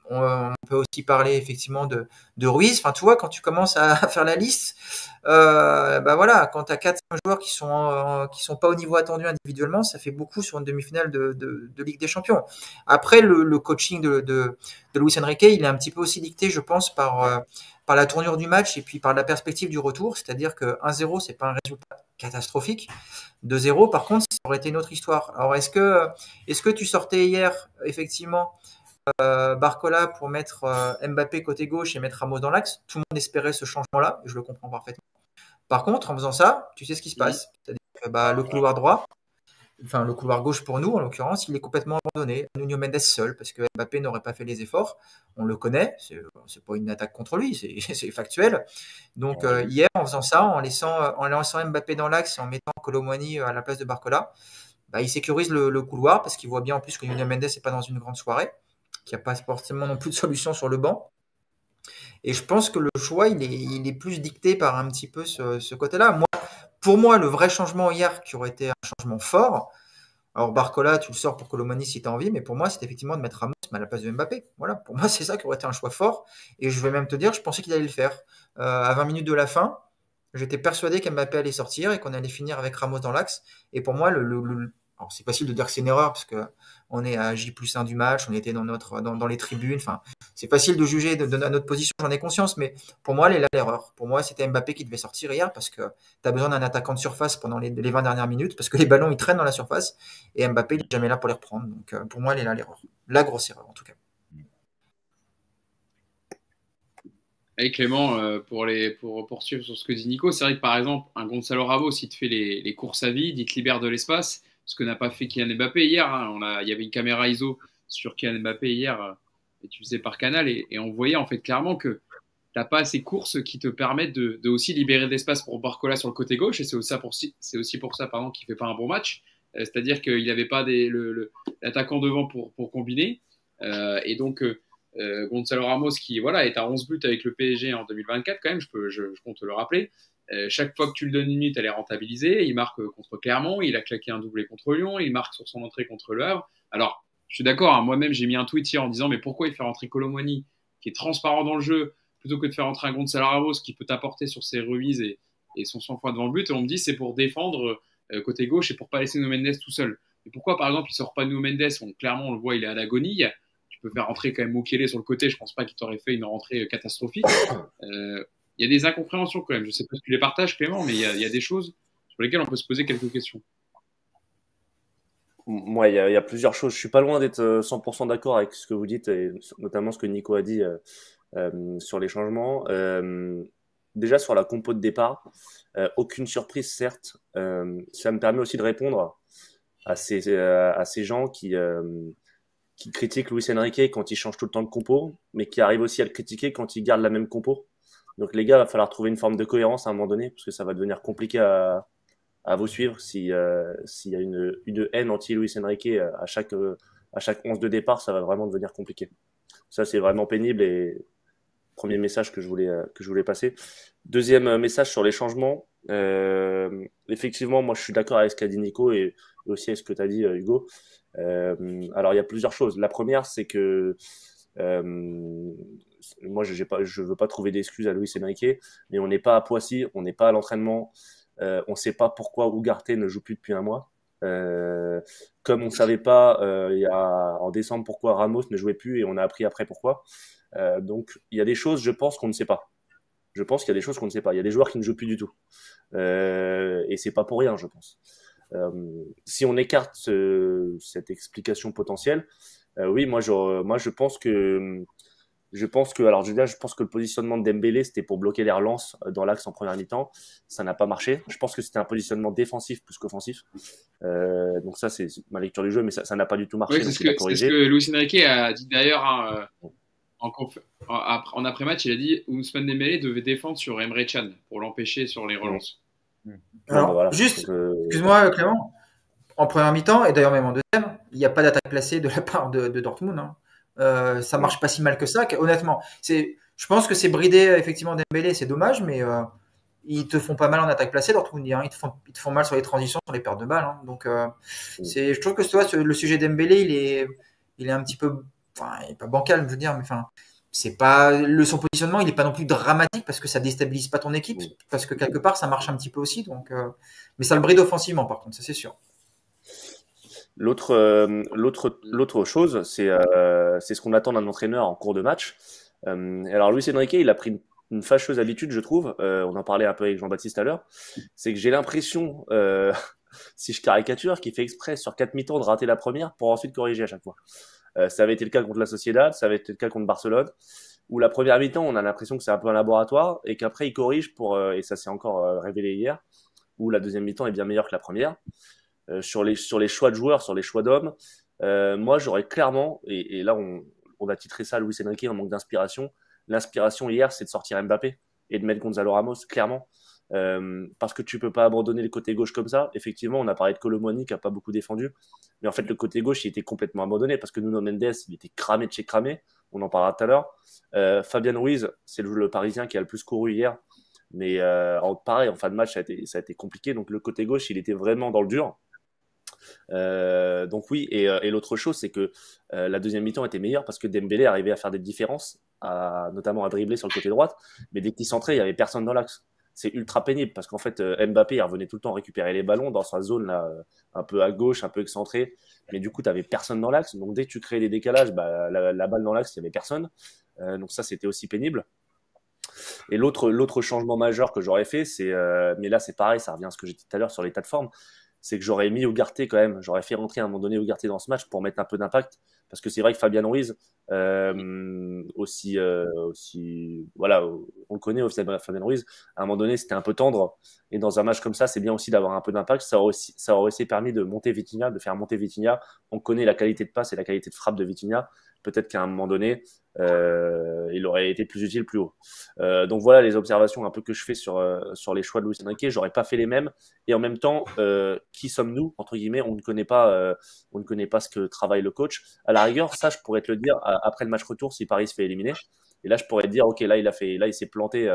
On peut aussi parler effectivement de Ruiz. Enfin, tu vois, quand tu commences à faire la liste, bah voilà, quand tu as 4-5 joueurs qui sont pas au niveau attendu individuellement, ça fait beaucoup sur une demi-finale de Ligue des Champions. Après, le coaching de Luis Enrique, il est un petit peu aussi dicté, je pense, par la tournure du match et puis par la perspective du retour. C'est-à-dire que 1-0, c'est pas un résultat catastrophique. 2-0, par contre, ça aurait été une autre histoire. Alors, est-ce que tu sortais hier, effectivement, Barcola pour mettre Mbappé côté gauche et mettre Ramos dans l'axe? Tout le monde espérait ce changement-là, et je le comprends parfaitement. Par contre, en faisant ça, tu sais ce qui se passe. C'est-à-dire que le couloir droit, enfin le couloir gauche pour nous, en l'occurrence, il est complètement abandonné. Nuno Mendes seul, parce que Mbappé n'aurait pas fait les efforts. On le connaît, c'est pas une attaque contre lui, c'est factuel. Donc hier, en faisant ça, en laissant Mbappé dans l'axe et en mettant Kolo Muani à la place de Barcola, bah, il sécurise le couloir parce qu'il voit bien en plus que Nuno Mendes n'est pas dans une grande soirée, qu'il n'y a pas forcément non plus de solution sur le banc. Et je pense que le choix, il est plus dicté par un petit peu ce côté-là. Pour moi, le vrai changement hier, qui aurait été un changement fort, alors Barcola, tu le sors pour Kolo Muani si tu as envie, mais pour moi, c'est effectivement de mettre Ramos à la place de Mbappé. Voilà, pour moi, c'est ça qui aurait été un choix fort. Et je vais même te dire, je pensais qu'il allait le faire. À 20 minutes de la fin, j'étais persuadé qu'Mbappé allait sortir et qu'on allait finir avec Ramos dans l'axe. Et pour moi, alors c'est facile de dire que c'est une erreur parce qu'on est à J+1 du match, on était dans les tribunes. Enfin, c'est facile de juger de notre position, j'en ai conscience, mais pour moi, elle est là l'erreur. Pour moi, c'était Mbappé qui devait sortir hier parce que tu as besoin d'un attaquant de surface pendant les 20 dernières minutes parce que les ballons, ils traînent dans la surface et Mbappé, il n'est jamais là pour les reprendre. Donc, pour moi, elle est là l'erreur. La grosse erreur, en tout cas. Et Clément, pour poursuivre sur ce que dit Nico, c'est vrai que par exemple, un Gonzalo Ramos, il te fait les courses à vide, il te libère de l'espace, ce que n'a pas fait Kylian Mbappé hier. Hein. Il y avait une caméra ISO sur Kylian Mbappé hier, diffusée par Canal, et on voyait en fait clairement que tu n'as pas ces courses qui te permettent de aussi libérer de l'espace pour Barcola sur le côté gauche, et c'est aussi pour ça pardon, qu'il ne fait pas un bon match. C'est-à-dire qu'il n'avait pas l'attaquant devant pour combiner. Et donc, Gonzalo Ramos, qui voilà, est à 11 buts avec le PSG en 2024, quand même, je compte le rappeler. Chaque fois que tu lui donnes une minute, elle est rentabilisée. Il marque contre Clermont, il a claqué un doublé contre Lyon, il marque sur son entrée contre Le Havre. Alors, je suis d'accord, hein, moi-même, j'ai mis un tweet hier en disant mais pourquoi il fait rentrer Colomwani, qui est transparent dans le jeu, plutôt que de faire rentrer un Gonzalo Ramos qui peut t'apporter sur ses remises et son sang-froid devant le but. Et on me dit c'est pour défendre côté gauche et pour pas laisser Nuno Mendes tout seul. Et pourquoi, par exemple, il sort pas Nuno Mendes? Clairement, on le voit, il est à l'agonie. Tu peux faire rentrer quand même Mukele sur le côté. Je pense pas qu'il t'aurait fait une rentrée catastrophique. Il y a des incompréhensions quand même. Je sais pas si tu les partages, Clément, mais il y a des choses sur lesquelles on peut se poser quelques questions. Moi, il y a plusieurs choses. Je suis pas loin d'être 100% d'accord avec ce que vous dites, et notamment ce que Nico a dit sur les changements. Déjà sur la compo de départ, aucune surprise certes. Ça me permet aussi de répondre à ces gens qui critiquent Luis Enrique quand il change tout le temps de compo, mais qui arrivent aussi à le critiquer quand il garde la même compo. Donc les gars, il va falloir trouver une forme de cohérence à un moment donné, parce que ça va devenir compliqué à vous suivre s'il y a une haine anti-Luis Enrique à chaque 11 de départ, ça va vraiment devenir compliqué. Ça, c'est vraiment pénible et premier message que je voulais passer. Deuxième message sur les changements. Effectivement, moi, je suis d'accord avec ce qu'a dit Nico et aussi avec ce que tu as dit, Hugo. Alors, il y a plusieurs choses. La première, c'est que moi, je veux pas trouver d'excuses à Luis Enrique, mais on n'est pas à Poissy, on n'est pas à l'entraînement. On ne sait pas pourquoi Ugarte ne joue plus depuis un mois. Comme on ne savait pas en décembre pourquoi Ramos ne jouait plus et on a appris après pourquoi. Donc il y a des choses, je pense, qu'on ne sait pas. Je pense qu'il y a des choses qu'on ne sait pas. Il y a des joueurs qui ne jouent plus du tout. Et c'est pas pour rien, je pense. Si on écarte cette explication potentielle, oui, moi je pense que alors je pense que le positionnement de Dembélé, c'était pour bloquer les relances dans l'axe en première mi-temps. Ça n'a pas marché. Je pense que c'était un positionnement défensif plus qu'offensif. Donc ça, c'est ma lecture du jeu, mais ça n'a pas du tout marché. Oui, c'est ce que Luis Enrique a dit d'ailleurs hein, en après-match. Il a dit Ousmane Dembélé devait défendre sur Emre Can pour l'empêcher sur les relances. Alors, voilà. Juste, excuse-moi Clément, en première mi-temps, et d'ailleurs même en deuxième, il n'y a pas d'attaque placée de la part de Dortmund. Hein. Ça marche pas si mal que ça. Honnêtement, je pense que c'est bridé effectivement Dembélé, c'est dommage, mais ils te font pas mal en attaque placée, Dortmund. Hein. Ils te font mal sur les transitions, sur les pertes de balles. Hein. Donc, je trouve que le sujet Dembélé, il est un petit peu, enfin, il est pas bancal, je veux dire, mais enfin, c'est pas son positionnement, il est pas non plus dramatique parce que ça déstabilise pas ton équipe, parce que quelque part ça marche un petit peu aussi. Donc, mais ça le bride offensivement, par contre, ça c'est sûr. L'autre chose, c'est ce qu'on attend d'un entraîneur en cours de match. Alors Luis Enrique, il a pris une fâcheuse habitude, je trouve. On en parlait un peu avec Jean-Baptiste à l'heure. C'est que j'ai l'impression, si je caricature, qu'il fait exprès sur 4 mi-temps de rater la première pour ensuite corriger à chaque fois. Ça avait été le cas contre la Sociedad, ça avait été le cas contre Barcelone, où la première mi-temps, on a l'impression que c'est un peu un laboratoire et qu'après il corrige et ça s'est encore révélé hier, où la deuxième mi-temps est bien meilleure que la première. Sur les choix de joueurs, sur les choix d'hommes, moi j'aurais clairement, et là on a titré ça Luis Enrique en manque d'inspiration. L'inspiration hier, c'est de sortir Mbappé et de mettre Gonzalo Ramos, clairement. Parce que tu peux pas abandonner le côté gauche comme ça. Effectivement, on a parlé de Colomwani qui a pas beaucoup défendu, mais en fait le côté gauche il était complètement abandonné parce que Nuno Mendes il était cramé de chez cramé. On en parlera tout à l'heure. Fabian Ruiz, c'est le Parisien qui a le plus couru hier, mais pareil en fin de match ça a été compliqué. Donc le côté gauche il était vraiment dans le dur. Donc oui, et l'autre chose c'est que la deuxième mi-temps était meilleure parce que Dembélé arrivait à faire des différences, notamment à dribbler sur le côté droit, mais dès qu'il centrait il y avait personne dans l'axe. C'est ultra pénible parce qu'en fait Mbappé il revenait tout le temps récupérer les ballons dans sa zone là, un peu à gauche, un peu excentré, mais du coup tu avais personne dans l'axe, donc dès que tu créais des décalages, la balle dans l'axe il y avait personne, donc ça c'était aussi pénible. Et l'autre changement majeur que j'aurais fait, c'est mais là c'est pareil, ça revient à ce que j'ai dit tout à l'heure sur l'état de forme, c'est que j'aurais mis Ugarte quand même, j'aurais fait rentrer à un moment donné Ugarte dans ce match pour mettre un peu d'impact, parce que c'est vrai que Fabien Ruiz, voilà, on le connaît aussi, Fabien Ruiz, à un moment donné, c'était un peu tendre, et dans un match comme ça, c'est bien aussi d'avoir un peu d'impact. Ça aurait aussi permis de monter Vitinha, de faire monter Vitinha. On connaît la qualité de passe et la qualité de frappe de Vitinha. Peut-être qu'à un moment donné, il aurait été plus utile plus haut. Donc voilà les observations un peu que je fais sur les choix de Luis Enrique. J'aurais pas fait les mêmes. Et en même temps, qui sommes-nous entre guillemets? On ne connaît pas ce que travaille le coach. À la rigueur, ça je pourrais te le dire après le match retour si Paris se fait éliminer. Et là je pourrais te dire ok, là il s'est planté.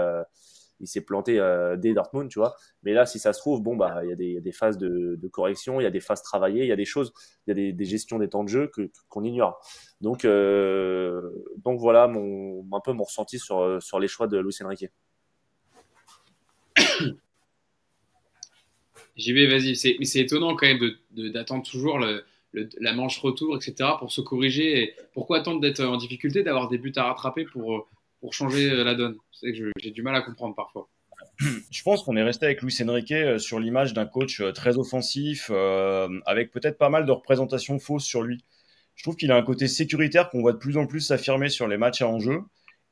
Il s'est planté dès Dortmund, tu vois. Mais là, si ça se trouve, bon, bah, il y a des phases de correction, il y a des phases travaillées, il y a des choses, il y a des gestions des temps de jeu qu'on ignore. Donc voilà un peu mon ressenti sur les choix de Luis Enrique. JB, vas-y. Mais c'est étonnant quand même d'attendre toujours la manche retour, etc. pour se corriger. Et pourquoi attendre d'être en difficulté, d'avoir des buts à rattraper pour changer la donne? C'est que j'ai du mal à comprendre parfois. Je pense qu'on est resté avec Luis Enrique sur l'image d'un coach très offensif, avec peut-être pas mal de représentations fausses sur lui. Je trouve qu'il a un côté sécuritaire qu'on voit de plus en plus s'affirmer sur les matchs à enjeu.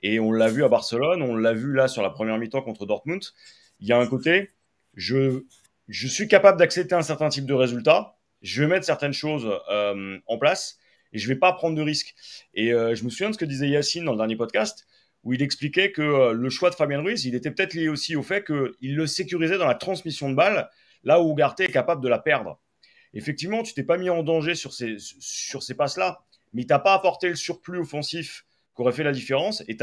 Et on l'a vu à Barcelone, on l'a vu là sur la première mi-temps contre Dortmund. Il y a un côté, je suis capable d'accepter un certain type de résultat, je vais mettre certaines choses en place et je vais pas prendre de risques. Et je me souviens de ce que disait Yacine dans le dernier podcast, où il expliquait que le choix de Fabien Ruiz, il était peut-être lié aussi au fait qu'il le sécurisait dans la transmission de balle, là où Ugarte est capable de la perdre. Effectivement, tu t'es pas mis en danger sur ces passes-là, mais il t'a pas apporté le surplus offensif qui aurait fait la différence. Et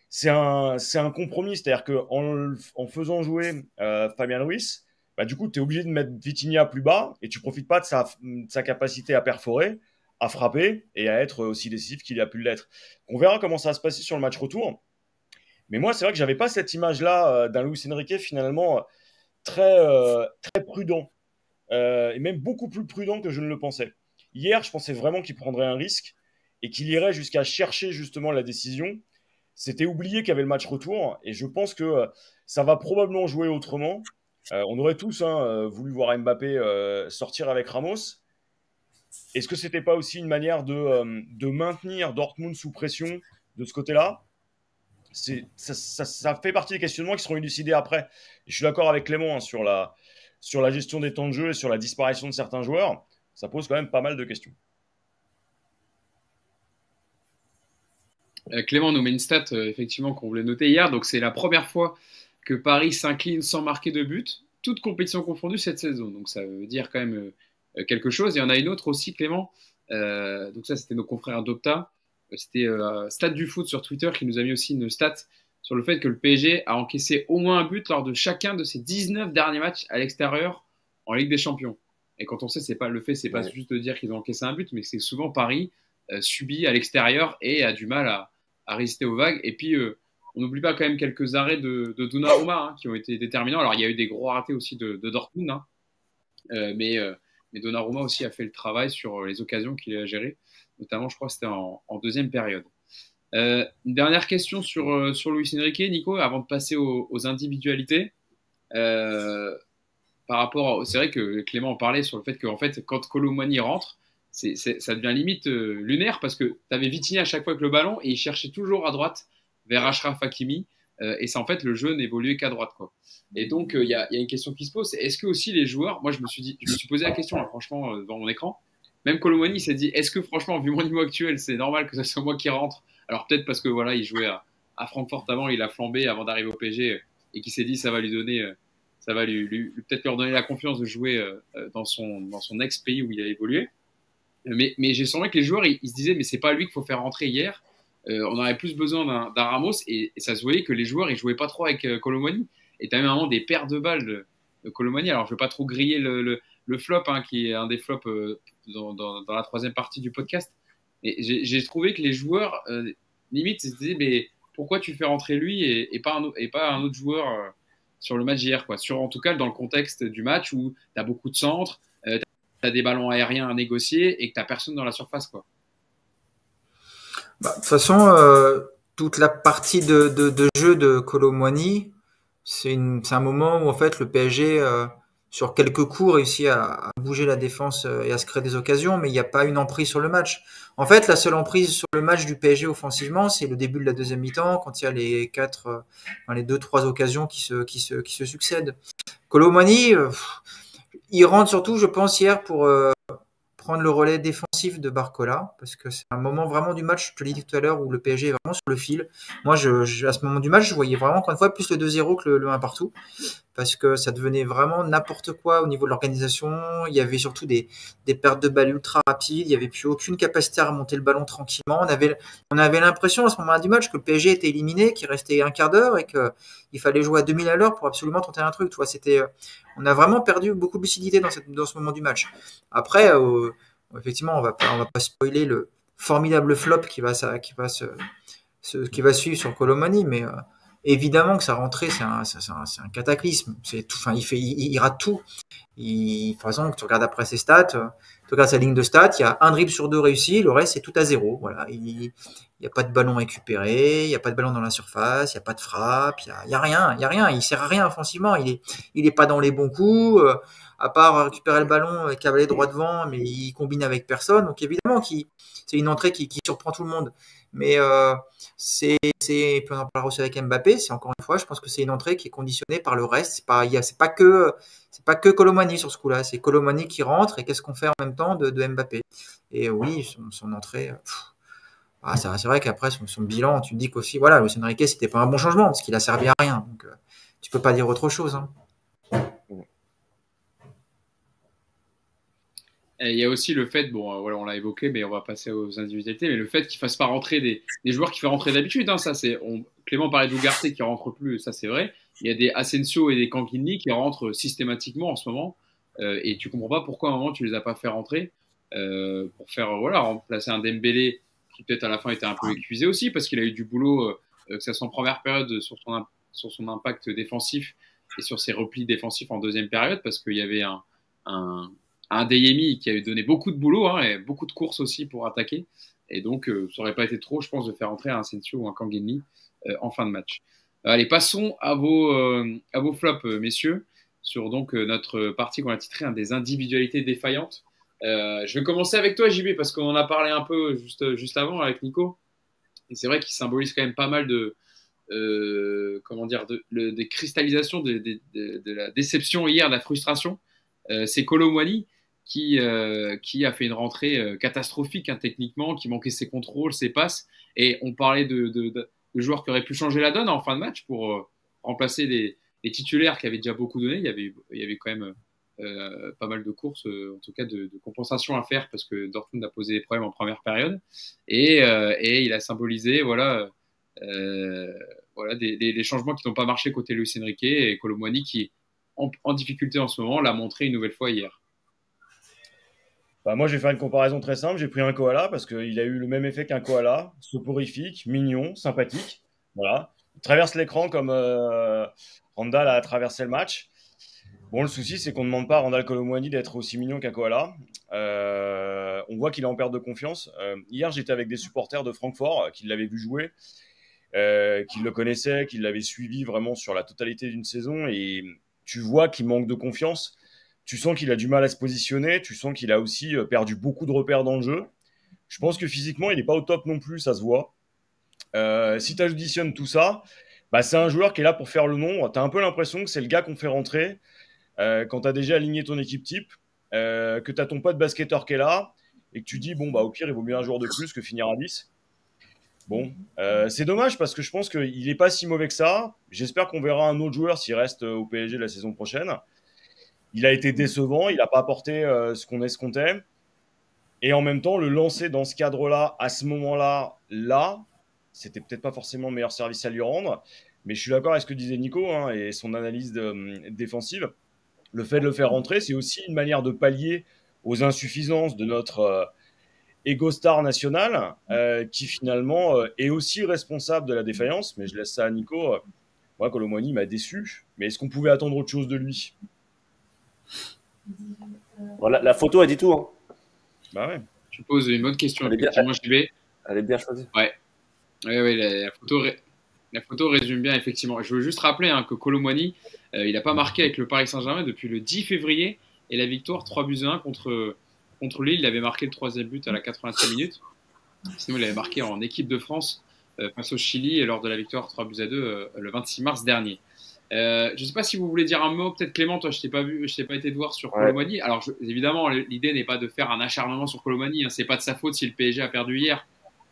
c'est un compromis, c'est-à-dire qu'en faisant jouer Fabien Ruiz, bah, du coup, tu es obligé de mettre Vitinha plus bas et tu profites pas de sa capacité à perforer, à frapper et à être aussi décisif qu'il a pu l'être. On verra comment ça va se passer sur le match retour. Mais moi, c'est vrai que j'avais pas cette image-là d'un Luis Enrique finalement très prudent. Et même beaucoup plus prudent que je ne le pensais. Hier, je pensais vraiment qu'il prendrait un risque et qu'il irait jusqu'à chercher justement la décision. C'était oublié qu'il y avait le match retour et je pense que ça va probablement jouer autrement. On aurait tous voulu voir Mbappé sortir avec Ramos. Est-ce que c'était pas aussi une manière de maintenir Dortmund sous pression de ce côté-là? Ça fait partie des questionnements qui seront élucidés après. Et je suis d'accord avec Clément sur la gestion des temps de jeu et sur la disparition de certains joueurs. Ça pose quand même pas mal de questions. Clément nous met une stat effectivement qu'on voulait noter hier. Donc c'est la première fois que Paris s'incline sans marquer de but, toutes compétitions confondues cette saison. Donc ça veut dire quand même quelque chose. Et il y en a une autre aussi, Clément. Donc ça, c'était nos confrères d'Opta. C'était Stat du foot sur Twitter qui nous a mis aussi une stat sur le fait que le PSG a encaissé au moins un but lors de chacun de ses 19 derniers matchs à l'extérieur en Ligue des Champions. Et quand on sait, c'est pas juste de dire qu'ils ont encaissé un but, mais c'est souvent Paris subit à l'extérieur et a du mal à résister aux vagues. Et puis, on n'oublie pas quand même quelques arrêts de Donnarumma qui ont été déterminants. Alors, il y a eu des gros ratés aussi de Dortmund, mais Donnarumma aussi a fait le travail sur les occasions qu'il a gérées, notamment, je crois que c'était en deuxième période. Une dernière question sur Luis Enrique, Nico, avant de passer aux individualités. C'est vrai que Clément en parlait sur le fait que en fait, quand Kolo Muani rentre, ça devient limite lunaire parce que tu avais Vitinha à chaque fois avec le ballon et il cherchait toujours à droite vers Achraf Hakimi et c'est en fait le jeu n'évoluait qu'à droite, quoi. Et donc il y a une question qui se pose, est-ce que aussi les joueurs, moi je me suis posé la question franchement devant mon écran, même Kolo Muani s'est dit, est-ce que franchement vu mon niveau actuel c'est normal que ce soit moi qui rentre? Alors peut-être parce que voilà, il jouait à Francfort avant, il a flambé avant d'arriver au PSG et qui s'est dit ça va lui donner ça va peut-être leur donner la confiance de jouer dans son ex-pays où il a évolué. Mais j'ai senti que les joueurs, ils se disaient, mais c'est pas lui qu'il faut faire rentrer hier. On aurait plus besoin d'un Ramos. Et ça se voyait que les joueurs, ils jouaient pas trop avec Kolo Muani. Et tu as même vraiment des paires de balles de Kolo Muani. Alors, je veux pas trop griller le flop, qui est un des flops dans la troisième partie du podcast. Et j'ai trouvé que les joueurs, limite, ils se disaient, mais pourquoi tu fais rentrer lui et pas un autre joueur sur le match d'hier, quoi. En tout cas, dans le contexte du match où tu as beaucoup de centres, tu as des ballons aériens à négocier et que tu n'as personne dans la surface, quoi. De toute façon, toute la partie de jeu de Kolo Muani, c'est un moment où en fait le PSG sur quelques coups, réussi à bouger la défense et à se créer des occasions, mais il n'y a pas une emprise sur le match. En fait, la seule emprise sur le match du PSG offensivement, c'est le début de la deuxième mi-temps, quand il y a les 2-3 occasions qui se succèdent. Kolo Muani, il rentre surtout, je pense, hier pour prendre le relais défensif de Barcola, parce que c'est un moment vraiment du match, je te l'ai dit tout à l'heure, où le PSG est vraiment sur le fil. Moi, à ce moment du match, je voyais vraiment, encore une fois, plus le 2-0 que le 1 partout, parce que ça devenait vraiment n'importe quoi au niveau de l'organisation. Il y avait surtout des pertes de balles ultra rapides, il n'y avait plus aucune capacité à remonter le ballon tranquillement. On avait l'impression à ce moment-là du match que le PSG était éliminé, qu'il restait un quart d'heure et qu'il fallait jouer à 2000 à l'heure pour absolument tenter un truc. Tu vois, on a vraiment perdu beaucoup de lucidité dans ce moment du match. Après, effectivement, on va pas spoiler le formidable flop qui va suivre sur Kolo Muani, mais évidemment que sa rentrée, c'est un cataclysme. C'est tout, enfin, il rate tout. De toute façon, tu regardes après ses stats, tu regardes sa ligne de stats, il y a un dribble sur 2 réussi, le reste c'est tout à zéro. Voilà, il n'y a pas de ballon récupéré, il n'y a pas de ballon dans la surface, il n'y a pas de frappe, il y a rien, il sert à rien offensivement, il est pas dans les bons coups, à part récupérer le ballon, cavaler droit devant, mais il combine avec personne. Donc évidemment, c'est une entrée qui surprend tout le monde. Mais puis on en parlera aussi avec Mbappé. C'est encore une fois, je pense que c'est une entrée qui est conditionnée par le reste. C'est pas que Kolo Muani sur ce coup-là. C'est Kolo Muani qui rentre et qu'est-ce qu'on fait en même temps de Mbappé. Et oui, son entrée. C'est vrai qu'après son bilan, tu te dis qu'aussi, voilà, Luis Enrique, c'était pas un bon changement parce qu'il a servi à rien. Donc tu peux pas dire autre chose. Hein. Et il y a aussi le fait, bon, voilà, on l'a évoqué, mais on va passer aux individualités, mais le fait qu'il ne fasse pas rentrer des joueurs qu'il fait rentrer d'habitude. Hein, Clément parlait d'Ugarte qui ne rentre plus, ça c'est vrai. Il y a des Asensio et des Canquini qui rentrent systématiquement en ce moment. Et tu ne comprends pas pourquoi à un moment tu ne les as pas fait rentrer pour faire remplacer un Dembélé qui peut-être à la fin était un peu épuisé aussi parce qu'il a eu du boulot, que ça soit en première période sur son impact défensif et sur ses replis défensifs en deuxième période parce qu'il y avait un Adeyemi qui a eu donné beaucoup de boulot et beaucoup de courses aussi pour attaquer. Et donc, ça n'aurait pas été trop, je pense, de faire entrer un Asensio ou un Canguini en fin de match. Allez, passons à vos flops, messieurs, sur donc notre partie qu'on a titrée des individualités défaillantes. Je vais commencer avec toi, JB, parce qu'on en a parlé un peu juste avant avec Nico. Et c'est vrai qu'il symbolise quand même pas mal des cristallisations de la déception hier, de la frustration. C'est Kolo Muani qui a fait une rentrée catastrophique techniquement, qui manquait ses contrôles, ses passes. Et on parlait de joueurs qui auraient pu changer la donne en fin de match pour remplacer les titulaires qui avaient déjà beaucoup donné. Il y avait quand même pas mal de courses, en tout cas de compensation à faire parce que Dortmund a posé des problèmes en première période. Et il a symbolisé les changements qui n'ont pas marché côté Luis Enrique et Kolo Muani qui en difficulté en ce moment l'a montré une nouvelle fois hier. Moi, je vais faire une comparaison très simple. J'ai pris un koala parce qu'il a eu le même effet qu'un koala, soporifique, mignon, sympathique. Voilà. Il traverse l'écran comme Randall a traversé le match. Bon, le souci, c'est qu'on ne demande pas à Randall Kolo Muani d'être aussi mignon qu'un koala. On voit qu'il est en perte de confiance. Hier, j'étais avec des supporters de Francfort qui l'avaient vu jouer, qui le connaissaient, qui l'avaient suivi vraiment sur la totalité d'une saison. Et tu vois qu'il manque de confiance. Tu sens qu'il a du mal à se positionner. Tu sens qu'il a aussi perdu beaucoup de repères dans le jeu. Je pense que physiquement, il n'est pas au top non plus, ça se voit. Si tu additionnes tout ça, c'est un joueur qui est là pour faire le nombre. Tu as un peu l'impression que c'est le gars qu'on fait rentrer quand tu as déjà aligné ton équipe type, que tu as ton pote basketteur qui est là et que tu dis, au pire, il vaut mieux un joueur de plus que finir à 10. Bon, c'est dommage parce que je pense qu'il n'est pas si mauvais que ça. J'espère qu'on verra un autre joueur s'il reste au PSG la saison prochaine. Il a été décevant, il n'a pas apporté ce qu'on escomptait. Et en même temps, le lancer dans ce cadre-là, à ce moment-là, c'était peut-être pas forcément le meilleur service à lui rendre. Mais je suis d'accord avec ce que disait Nico et son analyse défensive. Le fait de le faire rentrer, c'est aussi une manière de pallier aux insuffisances de notre ego star national qui finalement est aussi responsable de la défaillance. Mais je laisse ça à Nico. Moi, Kolo Muani m'a déçu. Mais est-ce qu'on pouvait attendre autre chose de lui ? Voilà, la photo a dit tout. Hein. Ouais. Je pose une bonne question. Elle est bien choisie. Ouais. La photo résume bien, effectivement. Je veux juste rappeler que Kolo Muani Il n'a pas marqué avec le Paris Saint-Germain depuis le 10 février et la victoire 3-1 contre Lille. Il avait marqué le troisième but à la 80e minute. Sinon, il avait marqué en équipe de France face au Chili lors de la victoire 3-2 le 26 mars dernier. Je ne sais pas si vous voulez dire un mot, peut-être Clément, toi je t'ai pas été de voir sur Kolo Muani. Alors évidemment, l'idée n'est pas de faire un acharnement sur Kolo Muani, hein. C'est pas de sa faute si le PSG a perdu hier,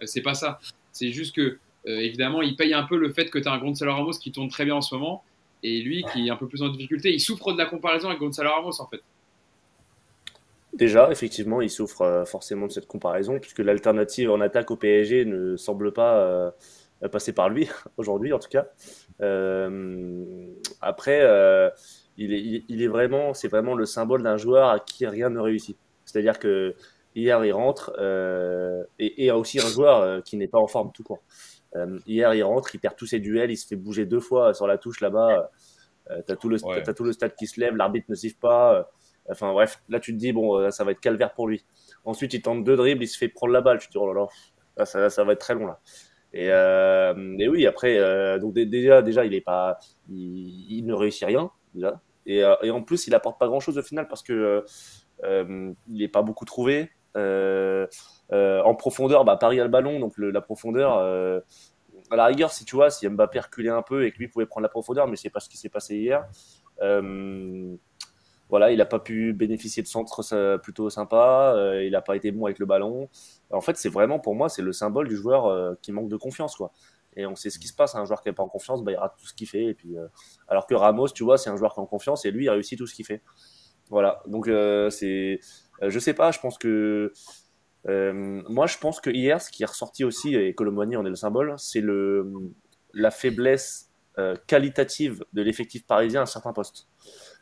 c'est pas ça. C'est juste que évidemment, il paye un peu le fait que tu as un Gonzalo Ramos qui tourne très bien en ce moment et lui qui est un peu plus en difficulté. Il souffre de la comparaison avec Gonzalo Ramos en fait. Déjà, effectivement, il souffre forcément de cette comparaison, puisque l'alternative en attaque au PSG ne semble pas passer par lui, aujourd'hui en tout cas. Après, il est vraiment, c'est vraiment le symbole d'un joueur à qui rien ne réussit. C'est-à-dire que hier, il rentre, et aussi un joueur qui n'est pas en forme tout court. Hier, il rentre, il perd tous ses duels, il se fait bouger 2 fois sur la touche là-bas. T'as tout le stade qui se lève, l'arbitre ne siffle pas. Enfin bref, là tu te dis, bon, ça va être calvaire pour lui. Ensuite, il tente 2 dribbles, il se fait prendre la balle. Tu te dis, oh là là, ça va être très long là. Et oui, après, donc déjà, il ne réussit rien déjà. Et en plus, il apporte pas grand-chose au final parce que il est pas beaucoup trouvé. En profondeur, Paris a le ballon, donc la profondeur. À la rigueur, si tu vois, si Mbappé reculait un peu et que lui pouvait prendre la profondeur, mais c'est pas ce qui s'est passé hier. Voilà, il n'a pas pu bénéficier de centres plutôt sympas, il n'a pas été bon avec le ballon. En fait, c'est vraiment, pour moi, c'est le symbole du joueur qui manque de confiance, quoi. Et on sait ce qui se passe, un joueur qui n'est pas en confiance, il rate tout ce qu'il fait. Et puis, alors que Ramos, tu vois, c'est un joueur qui est en confiance et lui, il réussit tout ce qu'il fait. Voilà, donc je sais pas, je pense que moi, je pense que hier, ce qui est ressorti aussi, et Kolo Muani en est le symbole, c'est la faiblesse qualitative de l'effectif parisien à un certain poste.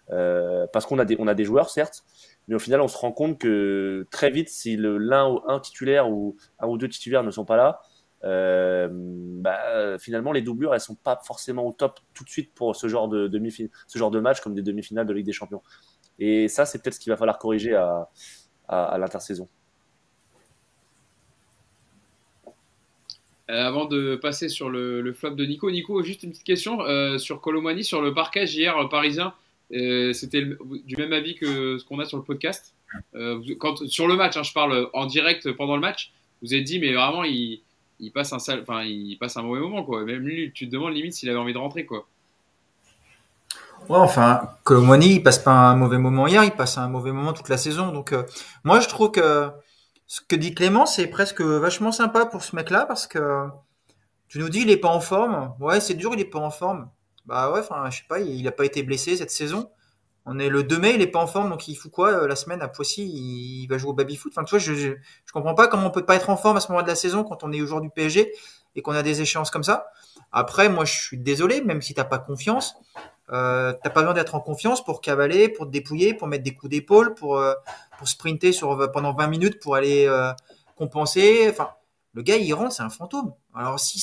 Parce qu'on a des joueurs, certes, mais au final, on se rend compte que très vite, si un titulaire ou un ou deux titulaires ne sont pas là, finalement, les doublures, elles sont pas forcément au top tout de suite pour ce genre de match comme des demi-finales de Ligue des Champions. Et ça, c'est peut-être ce qu'il va falloir corriger à l'intersaison. Avant de passer sur le flop de Nico, juste une petite question sur Kolo Muani, sur le parquage hier parisien. C'était du même avis que ce qu'on a sur le podcast. Sur le match, hein, je parle en direct pendant le match, vous êtes dit, mais vraiment, il passe il passe un mauvais moment, quoi. Même lui, tu te demandes limite s'il avait envie de rentrer, quoi. Ouais, enfin, Kolo Muani, il passe pas un mauvais moment hier, il passe un mauvais moment toute la saison. Donc, moi, je trouve que ce que dit Clément, c'est presque vachement sympa pour ce mec-là parce que tu nous dis, il est pas en forme. Ouais, c'est dur, il est pas en forme. Bah ouais, enfin, je sais pas, il a pas été blessé cette saison. On est le 2 mai, il est pas en forme, donc il fout quoi la semaine à Poissy, il va jouer au baby-foot. Enfin, tu vois, je comprends pas comment on peut pas être en forme à ce moment de la saison quand on est au joueur du PSG et qu'on a des échéances comme ça. Après, moi, je suis désolé, même si t'as pas confiance, t'as pas besoin d'être en confiance pour cavaler, pour te dépouiller, pour mettre des coups d'épaule, pour sprinter pendant 20 minutes pour aller compenser. Enfin, le gars, il rentre, c'est un fantôme. Alors, si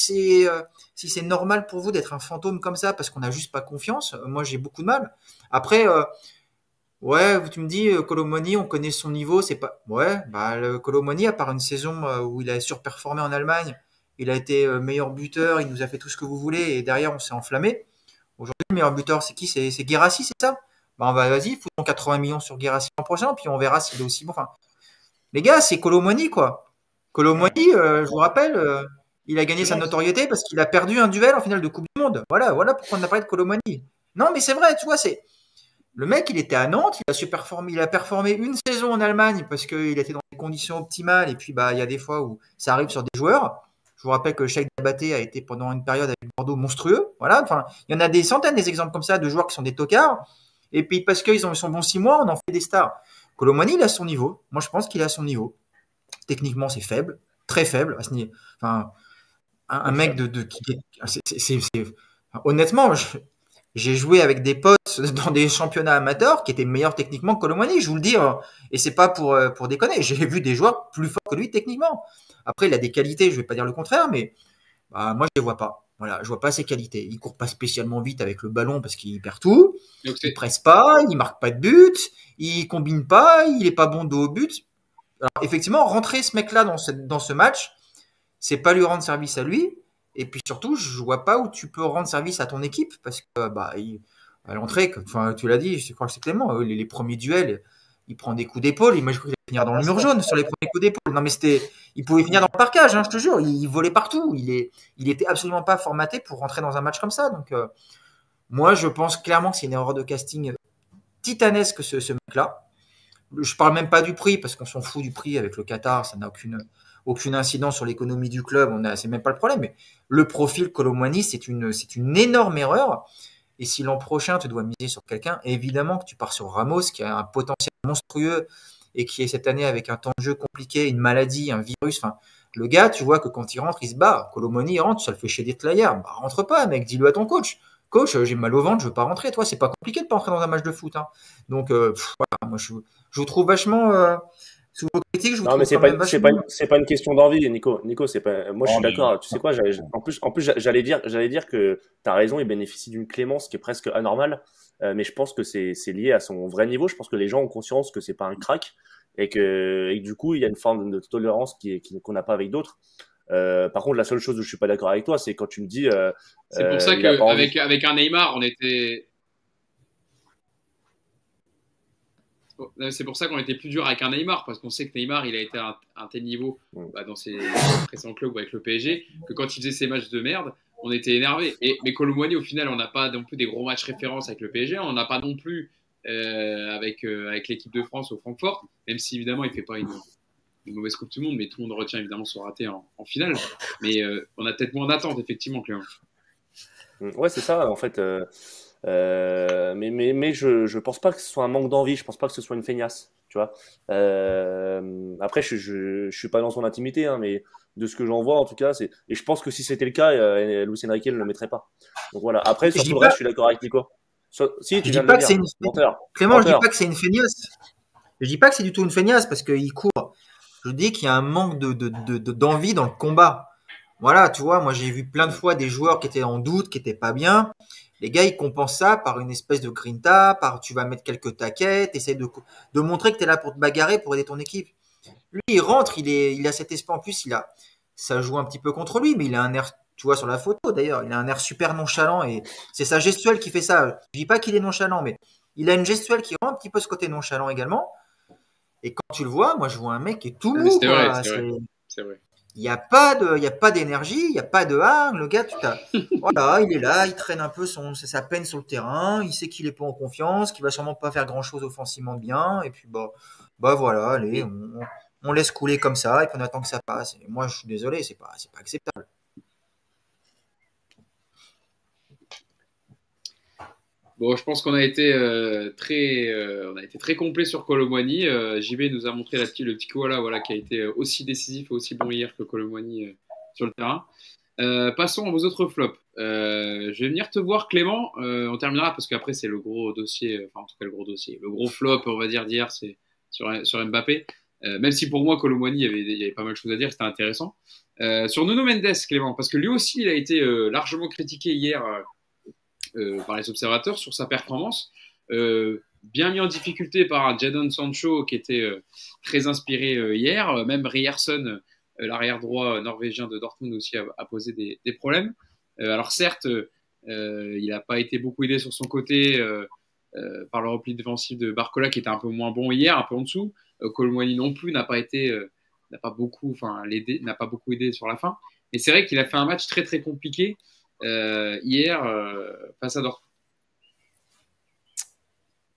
c'est normal pour vous d'être un fantôme comme ça parce qu'on n'a juste pas confiance, moi, j'ai beaucoup de mal. Après, ouais, tu me dis, Kolo Muani, on connaît son niveau, c'est pas. Ouais, le Kolo Muani, à part une saison où il a surperformé en Allemagne, il a été meilleur buteur, il nous a fait tout ce que vous voulez, et derrière, on s'est enflammé. Aujourd'hui, le meilleur buteur, c'est qui? C'est Guirassy, c'est ça? Vas-y, foutons 80 millions sur Guirassy l'an prochain, puis on verra s'il est aussi bon. Enfin, les gars, c'est Kolo Muani, quoi. Kolo Muani, je vous rappelle, il a gagné sa notoriété parce qu'il a perdu un duel en finale de Coupe du Monde. Voilà pourquoi on a parlé de Kolo Muani. Non, mais c'est vrai, tu vois, le mec, il était à Nantes, il a performé une saison en Allemagne parce qu'il était dans des conditions optimales. Et puis, il y a des fois où ça arrive sur des joueurs. Je vous rappelle que Cheikh Diabaté a été pendant une période avec Bordeaux monstrueux. Voilà. Enfin, il y en a des centaines des exemples comme ça de joueurs qui sont des tocards. Et puis, parce qu'ils sont bons 6 mois, on en fait des stars. Kolo Muani, il a son niveau. Moi, je pense qu'il a son niveau. Techniquement, c'est faible, très faible à ce niveau. Enfin, un mec honnêtement, j'ai joué avec des potes dans des championnats amateurs qui étaient meilleurs techniquement que Kolo Muani, je vous le dis, et c'est pas pour déconner. J'ai vu des joueurs plus forts que lui techniquement. Après, il a des qualités, je vais pas dire le contraire, mais moi je les vois pas. Voilà, je vois pas ses qualités. Il court pas spécialement vite avec le ballon parce qu'il perd tout. Il presse pas, il marque pas de but, il combine pas, il est pas bon dos au but. Alors effectivement, rentrer ce mec-là dans ce match, c'est pas lui rendre service à lui. Et puis surtout, je vois pas où tu peux rendre service à ton équipe parce que À l'entrée, enfin, tu l'as dit, je crois que c'est Clément, les premiers duels, il prend des coups d'épaule. Moi, je crois qu'il allait finir dans le mur jaune sur les premiers coups d'épaule. Non, mais il pouvait finir dans le parquage, hein, je te jure. Il volait partout. Il était absolument pas formaté pour rentrer dans un match comme ça. Donc, moi, je pense clairement que c'est une erreur de casting titanesque, ce mec-là. Je parle même pas du prix, parce qu'on s'en fout du prix avec le Qatar. Ça n'a aucune incidence sur l'économie du club. C'est même pas le problème. Mais le profil Kolo Muani, c'est une énorme erreur. Et si l'an prochain, tu dois miser sur quelqu'un, évidemment que tu pars sur Ramos, qui a un potentiel monstrueux et qui est cette année avec un temps de jeu compliqué, une maladie, un virus. Enfin, le gars, tu vois que quand il rentre, il se bat. Kolo Muani, il rentre, ça le fait chez Detlayer. Bah, rentre pas, mec, dis-le à ton coach. Coach, j'ai mal au ventre, je veux pas rentrer. Toi, c'est pas compliqué de pas rentrer dans un match de foot. Hein. Donc, voilà, moi, je vous trouve vachement. Sous vos critiques, je vous Non, mais trouve quand même vachement. c'est pas une question d'envie, Nico. Nico, c'est pas, moi, je Non, suis mais d'accord. Tu sais quoi, en plus, j'allais dire que t'as raison, il bénéficie d'une clémence qui est presque anormale. Mais je pense que c'est lié à son vrai niveau. Je pense que les gens ont conscience que c'est pas un crack et que du coup, il y a une forme de tolérance qu'on n'a pas avec d'autres. Par contre, la seule chose où je suis pas d'accord avec toi, c'est quand tu me dis, C'est pour ça il a pas envie. qu'avec un Neymar, on était. C'est pour ça qu'on était plus dur avec un Neymar, parce qu'on sait que Neymar, il a été à un tel niveau dans ses précédents clubs ou avec le PSG, que quand il faisait ses matchs de merde, on était énervé. Mais Kolo Muani, au final, on n'a pas non plus des gros matchs références avec le PSG, on n'a pas non plus avec l'équipe de France au Francfort, même si évidemment il fait pas une mauvaise Coupe du Monde, mais tout le monde retient évidemment son raté en finale. Mais on a peut-être moins d'attente, effectivement, Clément. Ouais, c'est ça, en fait. Mais je pense pas que ce soit un manque d'envie, je pense pas que ce soit une feignasse, tu vois. Après, je suis pas dans son intimité, hein, mais de ce que j'en vois, en tout cas, et je pense que si c'était le cas, Luis Enrique ne le mettrait pas. Donc voilà. Après, Je sur dis tout le pas, reste, je suis d'accord avec Nico. Si, je tu dis viens de le pas que dire. c'est une. Menteur. Clément, je dis Menteur. pas que c'est une feignasse. Je dis pas que c'est du tout une feignasse parce qu'il court. Je dis qu'il y a un manque d'envie dans le combat. Voilà, tu vois, moi j'ai vu plein de fois des joueurs qui étaient en doute, qui étaient pas bien. Les gars, ils compensent ça par une espèce de grinta, par tu vas mettre quelques taquets, t'essaies de montrer que tu es là pour te bagarrer, pour aider ton équipe. Lui, il rentre, il a cet espoir. En plus, ça joue un petit peu contre lui, mais il a un air, tu vois, sur la photo d'ailleurs, il a un air super nonchalant et c'est sa gestuelle qui fait ça. Je dis pas qu'il est nonchalant, mais il a une gestuelle qui rend un petit peu ce côté nonchalant également. Et quand tu le vois, moi je vois un mec qui est tout Mais mou, c'était vrai, quoi. c'est vrai. C'est vrai. Il y a pas d'énergie, il y a pas de le gars, voilà, il est là, il traîne un peu sa peine sur le terrain, il sait qu'il est pas en confiance, qu'il va sûrement pas faire grand chose offensivement bien, et puis bah voilà, allez, on laisse couler comme ça, et puis on attend que ça passe. Et moi, je suis désolé, c'est pas acceptable. Bon, je pense qu'on a été on a été très complet sur Kolo Muani. JB nous a montré le petit koala, voilà, qui a été aussi décisif et aussi bon hier que Kolo Muani sur le terrain. Passons à vos autres flops. Je vais venir te voir, Clément. On terminera parce qu'après c'est le gros dossier, enfin en tout cas le gros dossier, le gros flop, on va dire d'hier, c'est sur Mbappé. Même si pour moi Kolo Muani, il y avait pas mal de choses à dire, c'était intéressant. Sur Nuno Mendes, Clément, parce que lui aussi il a été largement critiqué hier. Par les observateurs sur sa performance, bien mis en difficulté par un Jadon Sancho qui était très inspiré hier, même Ryerson, l'arrière droit norvégien de Dortmund aussi a posé des problèmes. Alors certes, il n'a pas été beaucoup aidé sur son côté par le repli défensif de Barcola qui était un peu moins bon hier, un peu en dessous. Kolo Muani non plus n'a pas beaucoup aidé sur la fin. Mais c'est vrai qu'il a fait un match très très compliqué hier face à Dortmund.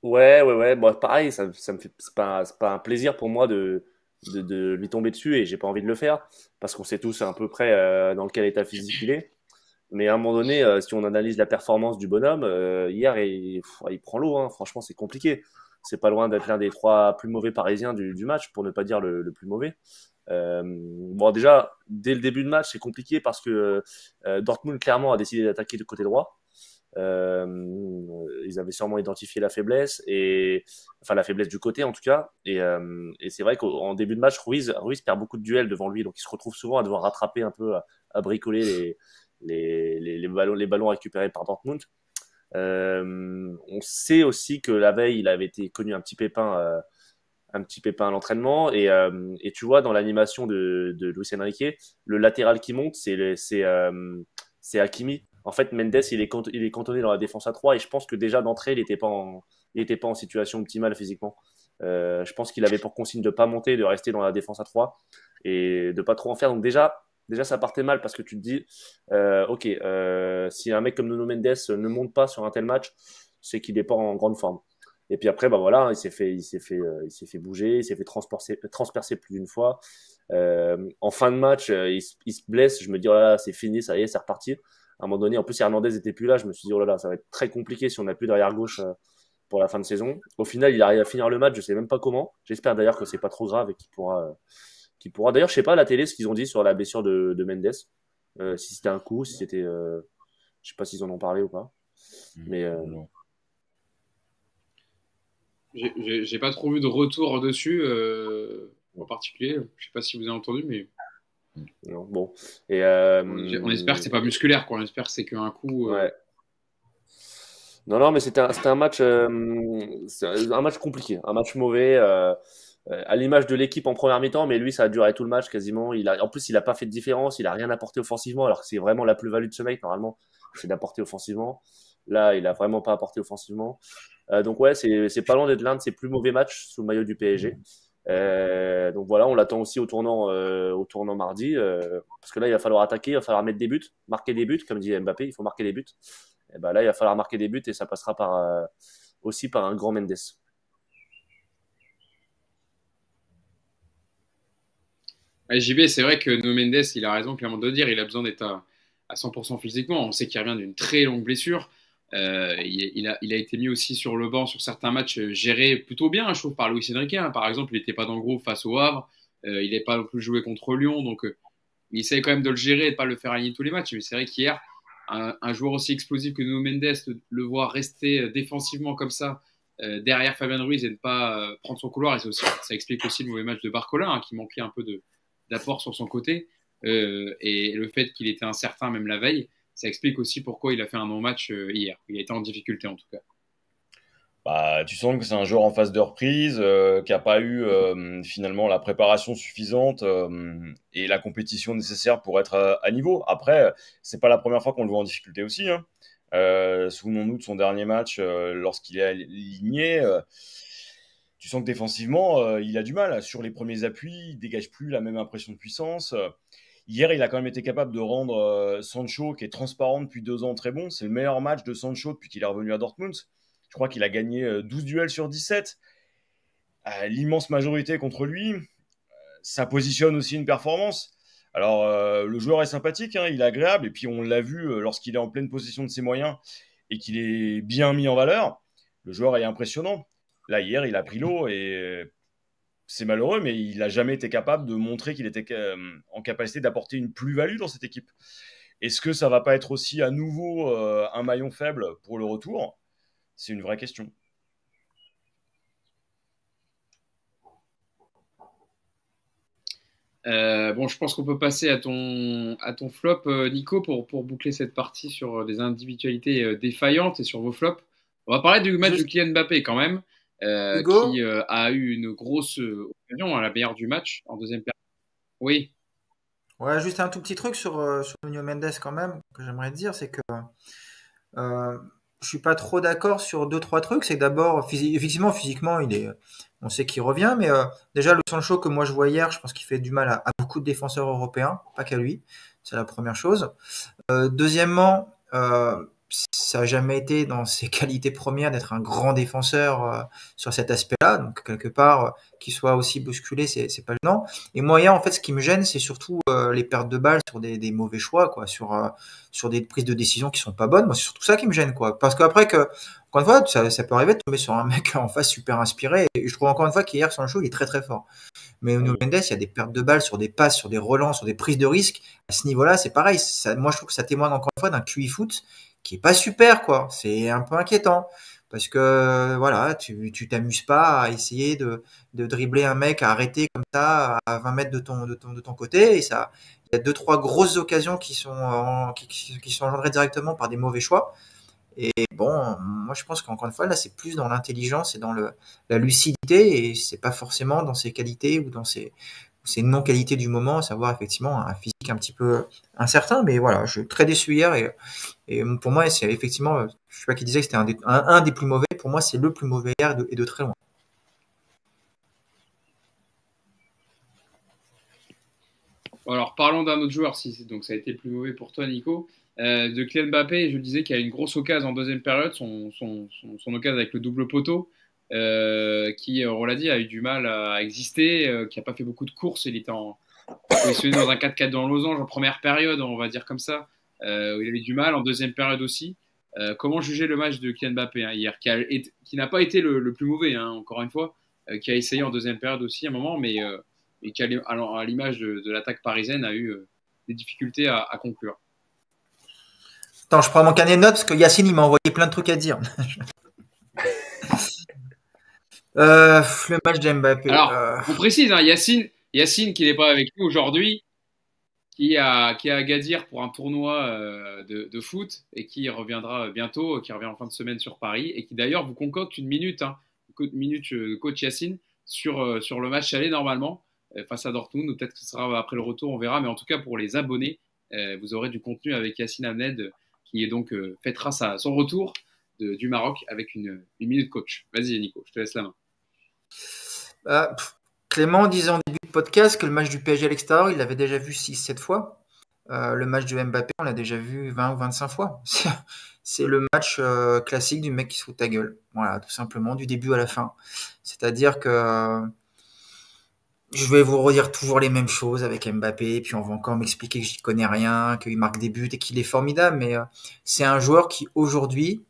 Ouais. Bon, pareil, ça me fait, c'est pas un plaisir pour moi de lui tomber dessus et j'ai pas envie de le faire parce qu'on sait tous à peu près dans quel état physique il est. Mais à un moment donné, si on analyse la performance du bonhomme, hier, il prend l'eau, hein. Franchement, c'est compliqué. C'est pas loin d'être l'un des trois plus mauvais parisiens du match, pour ne pas dire le plus mauvais. Bon, déjà, dès le début de match, c'est compliqué parce que Dortmund, clairement, a décidé d'attaquer du côté droit. Ils avaient sûrement identifié la faiblesse, enfin la faiblesse du côté en tout cas. Et c'est vrai qu'en début de match, Ruiz perd beaucoup de duels devant lui, donc il se retrouve souvent à devoir rattraper un peu, à bricoler les ballons récupérés par Dortmund. On sait aussi que la veille, il avait été connu un petit pépin à l'entraînement et tu vois dans l'animation de Luis Enrique, le latéral qui monte, c'est Hakimi En fait, Mendes, il est cantonné dans la défense à 3 et je pense que déjà d'entrée, il était pas en situation optimale physiquement. Je pense qu'il avait pour consigne de pas monter, de rester dans la défense à 3 et de pas trop en faire. Donc déjà ça partait mal parce que tu te dis, ok, si un mec comme Nuno Mendes ne monte pas sur un tel match, c'est qu'il n'est pas en grande forme. Et puis après, bah voilà, il s'est fait bouger, il s'est fait transpercer plus d'une fois. En fin de match, il se blesse. Je me dis, oh là là, c'est fini, ça y est, c'est reparti. À un moment donné, en plus, Hernandez était plus là. Je me suis dit, oh là là, ça va être très compliqué si on n'a plus derrière gauche pour la fin de saison. Au final, il arrive à finir le match. Je sais même pas comment. J'espère d'ailleurs que c'est pas trop grave et qu'il pourra. D'ailleurs, je sais pas à la télé ce qu'ils ont dit sur la blessure de Mendes. Si c'était un coup, si c'était, je sais pas s'ils en ont parlé ou pas. Mais J'ai pas trop vu de retour dessus en particulier. Je sais pas si vous avez entendu, mais non, bon. Et on espère que c'est pas musculaire, quoi. On espère que c'est qu'un coup. ouais. Non, mais c'était un match, c'est un match compliqué, un match mauvais, à l'image de l'équipe en première mi-temps, mais lui, ça a duré tout le match quasiment. En plus, il a pas fait de différence, il a rien apporté offensivement, alors que c'est vraiment la plus-value de ce mec, normalement, c'est d'apporter offensivement. Là, il a vraiment pas apporté offensivement. Donc ouais, c'est pas loin d'être l'un de ses plus mauvais matchs sous le maillot du PSG. Donc voilà, on l'attend aussi au tournant mardi, parce que là, il va falloir attaquer, il va falloir mettre des buts, marquer des buts, comme dit Mbappé, il faut marquer des buts. Et ben là, il va falloir marquer des buts et ça passera aussi par un grand Mendes. Ouais, JB, c'est vrai que No Mendes, il a raison clairement de le dire, il a besoin d'être à 100% physiquement. On sait qu'il revient d'une très longue blessure. Il a été mis aussi sur le banc sur certains matchs gérés plutôt bien, je trouve, par Luis Enrique. Hein. Par exemple, il n'était pas dans le groupe face au Havre. Il n'est pas non plus joué contre Lyon. Donc, il essaye quand même de le gérer et de ne pas le faire aligner tous les matchs. Mais c'est vrai qu'hier, un joueur aussi explosif que Nuno Mendes, le voir rester défensivement comme ça, derrière Fabien Ruiz et ne pas prendre son couloir, et ça explique aussi le mauvais match de Barcola, hein, qui manquait un peu d'apport sur son côté. Et le fait qu'il était incertain même la veille, ça explique aussi pourquoi il a fait un non-match hier. Il a été en difficulté en tout cas. Bah, tu sens que c'est un joueur en phase de reprise, qui n'a pas eu finalement la préparation suffisante et la compétition nécessaire pour être à niveau. Après, c'est pas la première fois qu'on le voit en difficulté aussi. Hein. Souvenons-nous de son dernier match lorsqu'il est aligné. Tu sens que défensivement, il a du mal. Sur les premiers appuis, il dégage plus la même impression de puissance. Hier, il a quand même été capable de rendre Sancho, qui est transparent depuis 2 ans, très bon. C'est le meilleur match de Sancho depuis qu'il est revenu à Dortmund. Je crois qu'il a gagné 12 duels sur 17. L'immense majorité contre lui. Ça positionne aussi une performance. Alors, le joueur est sympathique, hein, il est agréable. Et puis, on l'a vu lorsqu'il est en pleine possession de ses moyens et qu'il est bien mis en valeur. Le joueur est impressionnant. Là, hier, il a pris l'eau et c'est malheureux, mais il n'a jamais été capable de montrer qu'il était en capacité d'apporter une plus-value dans cette équipe. Est-ce que ça ne va pas être aussi à nouveau un maillon faible pour le retour ? C'est une vraie question. Bon, je pense qu'on peut passer à ton flop, Nico, pour boucler cette partie sur des individualités défaillantes et sur vos flops. On va parler du match de Kylian Mbappé quand même, qui a eu une grosse occasion à la meilleure du match en deuxième période. Oui. Ouais, juste un tout petit truc sur Nuno Mendes quand même que j'aimerais te dire, c'est que je suis pas trop d'accord sur 2-3 trucs. C'est que d'abord, effectivement, physiquement, on sait qu'il revient, mais déjà le Sancho que moi je vois hier, je pense qu'il fait du mal à beaucoup de défenseurs européens, pas qu'à lui. C'est la première chose. Deuxièmement, ça n'a jamais été dans ses qualités premières d'être un grand défenseur sur cet aspect-là. Donc quelque part, qu'il soit aussi bousculé, c'est pas gênant. Et moi, hier, en fait, ce qui me gêne, c'est surtout les pertes de balles sur des mauvais choix, quoi, sur des prises de décision qui sont pas bonnes. Moi, c'est surtout ça qui me gêne, quoi. Parce qu'après encore une fois, ça peut arriver de tomber sur un mec en face super inspiré. Et je trouve encore une fois qu'hier, Sancho, il est très très fort. Mais Nuno Mendes, il y a des pertes de balles sur des passes, sur des relances, sur des prises de risque. À ce niveau-là, c'est pareil. Moi, je trouve que ça témoigne encore une fois d'un QI foot qui est pas super, quoi. C'est un peu inquiétant. Parce que, voilà, tu t'amuses pas à essayer de dribbler un mec, à arrêter comme ça, à 20 mètres de ton côté. Et ça, il y a 2-3 grosses occasions qui sont engendrées directement par des mauvais choix. Et bon, moi, je pense qu'encore une fois, là, c'est plus dans l'intelligence et dans la lucidité, et c'est pas forcément dans ses qualités ou dans c'est une non-qualité du moment, à savoir effectivement un physique un petit peu incertain. Mais voilà, je suis très déçu hier et pour moi, c'est effectivement, je sais pas qui disait que c'était un des plus mauvais. Pour moi, c'est le plus mauvais hier et de très loin. Alors, parlons d'un autre joueur, donc ça a été le plus mauvais pour toi, Nico. De Kylian Mbappé, je disais qu'il y a une grosse occasion en deuxième période, son occasion avec le double poteau, qui, on l'a dit, a eu du mal à exister, qui n'a pas fait beaucoup de courses. Il était positionné dans un 4-4 dans le losange en première période, on va dire comme ça, où il avait du mal, en deuxième période aussi. Comment juger le match de Kylian Mbappé hier, qui n'a pas été le plus mauvais, hein, encore une fois, qui a essayé en deuxième période aussi à un moment, mais et qui, à l'image de l'attaque parisienne, a eu des difficultés à conclure. Attends, je prends mon carnet de notes parce que Yacine, il m'a envoyé plein de trucs à dire. Le match de Mbappé. Alors, on précise, hein, Yacine qui n'est pas avec nous aujourd'hui, qui est à Agadir pour un tournoi de foot et qui reviendra bientôt, qui revient en fin de semaine sur Paris et qui d'ailleurs vous concocte une minute, coach Yacine, sur le match aller normalement face à Dortmund, ou peut-être que ce sera après le retour, on verra, mais en tout cas pour les abonnés, vous aurez du contenu avec Yacine Amned qui est donc fêtera son retour du Maroc avec une minute coach. Vas-y Nico, je te laisse la main. Clément disait en début de podcast que le match du PSG à l'extérieur, il l'avait déjà vu 6-7 fois. Le match de Mbappé, on l'a déjà vu 20 ou 25 fois. C'est le match classique du mec qui se fout de ta gueule. Voilà, tout simplement, du début à la fin. C'est-à-dire que je vais vous redire toujours les mêmes choses avec Mbappé, puis on va encore m'expliquer que j'y connais rien, qu'il marque des buts et qu'il est formidable, mais c'est un joueur qui aujourd'hui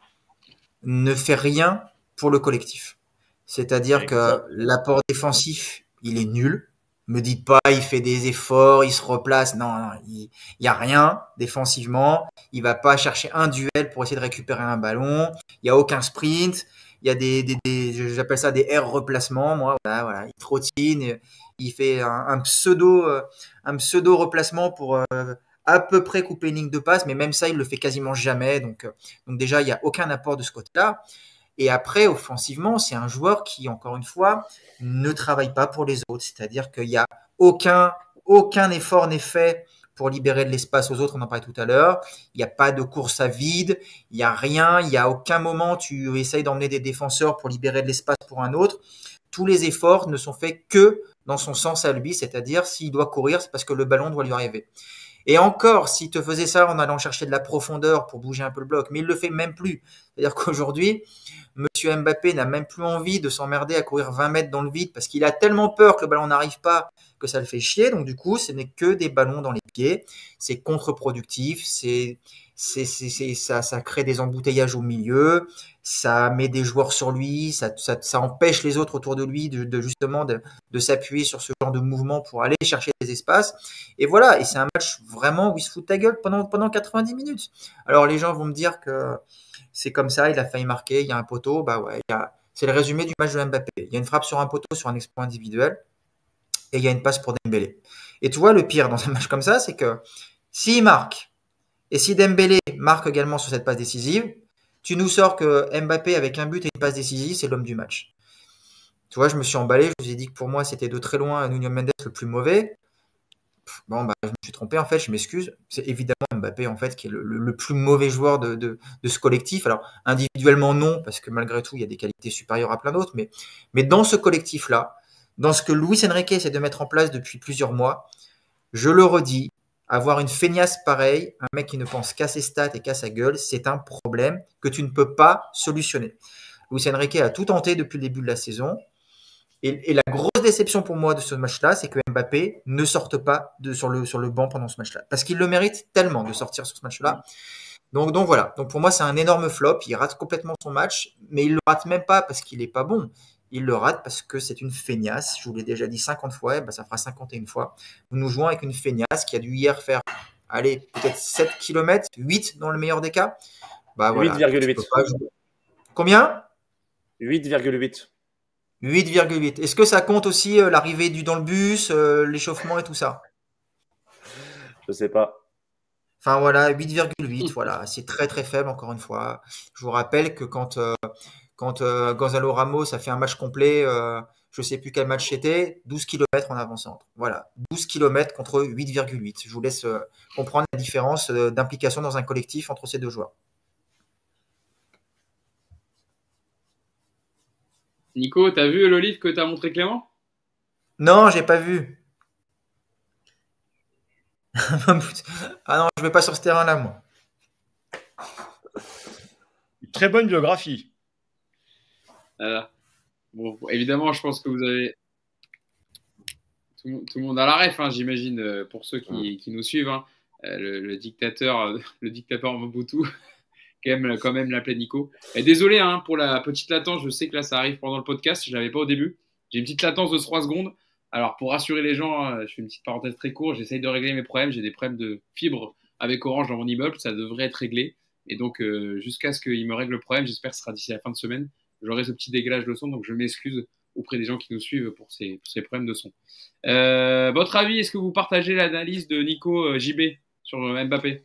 ne fait rien pour le collectif. C'est-à-dire que l'apport défensif, il est nul. Me dites pas, il fait des efforts, il se replace. Non, il y a rien défensivement. Il va pas chercher un duel pour essayer de récupérer un ballon. Il y a aucun sprint. Il y a j'appelle ça des air replacements. Moi, voilà, il trottine, il fait un pseudo replacement pour à peu près couper une ligne de passe, mais même ça, il le fait quasiment jamais. Donc déjà, il y a aucun apport de ce côté-là. Et après, offensivement, c'est un joueur qui, encore une fois, ne travaille pas pour les autres. C'est-à-dire qu'il n'y a aucun effort n'est fait pour libérer de l'espace aux autres. On en parlait tout à l'heure. Il n'y a pas de course à vide. Il n'y a rien. Il n'y a aucun moment tu essayes d'emmener des défenseurs pour libérer de l'espace pour un autre. Tous les efforts ne sont faits que dans son sens à lui. C'est-à-dire, s'il doit courir, c'est parce que le ballon doit lui arriver. Et encore, s'il te faisait ça en allant chercher de la profondeur pour bouger un peu le bloc, mais il le fait même plus. C'est-à-dire qu'aujourd'hui, Monsieur Mbappé n'a même plus envie de s'emmerder à courir 20 mètres dans le vide parce qu'il a tellement peur que le ballon n'arrive pas que ça le fait chier. Donc du coup, ce n'est que des ballons dans les pieds. C'est contre-productif. Ça crée des embouteillages au milieu. Ça met des joueurs sur lui. Ça empêche les autres autour de lui justement de s'appuyer sur ce genre de mouvement pour aller chercher des espaces. Et voilà. Et c'est un match vraiment où il se fout de ta gueule pendant 90 minutes. Alors les gens vont me dire que c'est comme ça, il a failli marquer, il y a un poteau, bah ouais, c'est le résumé du match de Mbappé. Il y a une frappe sur un poteau sur un exploit individuel et il y a une passe pour Dembélé. Et tu vois, le pire dans un match comme ça, c'est que s'il marque et si Dembélé marque également sur cette passe décisive, tu nous sors que Mbappé avec un but et une passe décisive, c'est l'homme du match. Tu vois, je me suis emballé, je vous ai dit que pour moi, c'était de très loin Nuno Mendes le plus mauvais. Bon, je me suis trompé, en fait, je m'excuse. C'est évidemment Mbappé, en fait, qui est le plus mauvais joueur de ce collectif. Alors, individuellement, non, parce que malgré tout, il y a des qualités supérieures à plein d'autres. Mais dans ce collectif-là, dans ce que Luis Enrique essaie de mettre en place depuis plusieurs mois, je le redis, avoir une feignasse pareille, un mec qui ne pense qu'à ses stats et qu'à sa gueule, c'est un problème que tu ne peux pas solutionner. Luis Enrique a tout tenté depuis le début de la saison. Et la grosse déception pour moi de ce match-là, c'est que Mbappé ne sorte pas sur le banc pendant ce match-là. Parce qu'il le mérite tellement de sortir sur ce match-là. Donc voilà. Donc pour moi, c'est un énorme flop. Il rate complètement son match, mais il le rate même pas parce qu'il est pas bon. Il le rate parce que c'est une feignasse. Je vous l'ai déjà dit 50 fois, ça fera 51 fois. Nous jouons avec une feignasse qui a dû hier faire, allez, peut-être 7 km, 8 dans le meilleur des cas. Bah voilà. 8,8. Combien 8,8. 8,8. Est-ce que ça compte aussi l'arrivée dans le bus, l'échauffement et tout ça? Je sais pas. Enfin voilà, 8,8, voilà, c'est très très faible encore une fois. Je vous rappelle que quand Gonzalo Ramos a fait un match complet, je ne sais plus quel match c'était, 12 km en avant-centre. Voilà, 12 km contre 8,8. Je vous laisse comprendre la différence d'implication dans un collectif entre ces deux joueurs. Nico, t'as vu le livre que t'as montré Clément? Non, j'ai pas vu. Ah non, je vais pas sur ce terrain-là, moi. Une très bonne biographie. Bon, évidemment, je pense que vous avez tout le monde a la ref, hein, j'imagine, pour ceux qui nous suivent. Hein. Le dictateur Mobutu, quand même l'appeler Nico. Et désolé hein, pour la petite latence, je sais que là ça arrive pendant le podcast, je ne l'avais pas au début. J'ai une petite latence de 3 secondes. Alors pour rassurer les gens, hein, je fais une petite parenthèse très courte, j'essaye de régler mes problèmes. J'ai des problèmes de fibre avec Orange dans mon immeuble, ça devrait être réglé. Et donc jusqu'à ce qu'il me règle le problème, j'espère que ce sera d'ici la fin de semaine. J'aurai ce petit décalage de son, donc je m'excuse auprès des gens qui nous suivent pour ces problèmes de son. Votre avis, est-ce que vous partagez l'analyse de Nico JB sur Mbappé?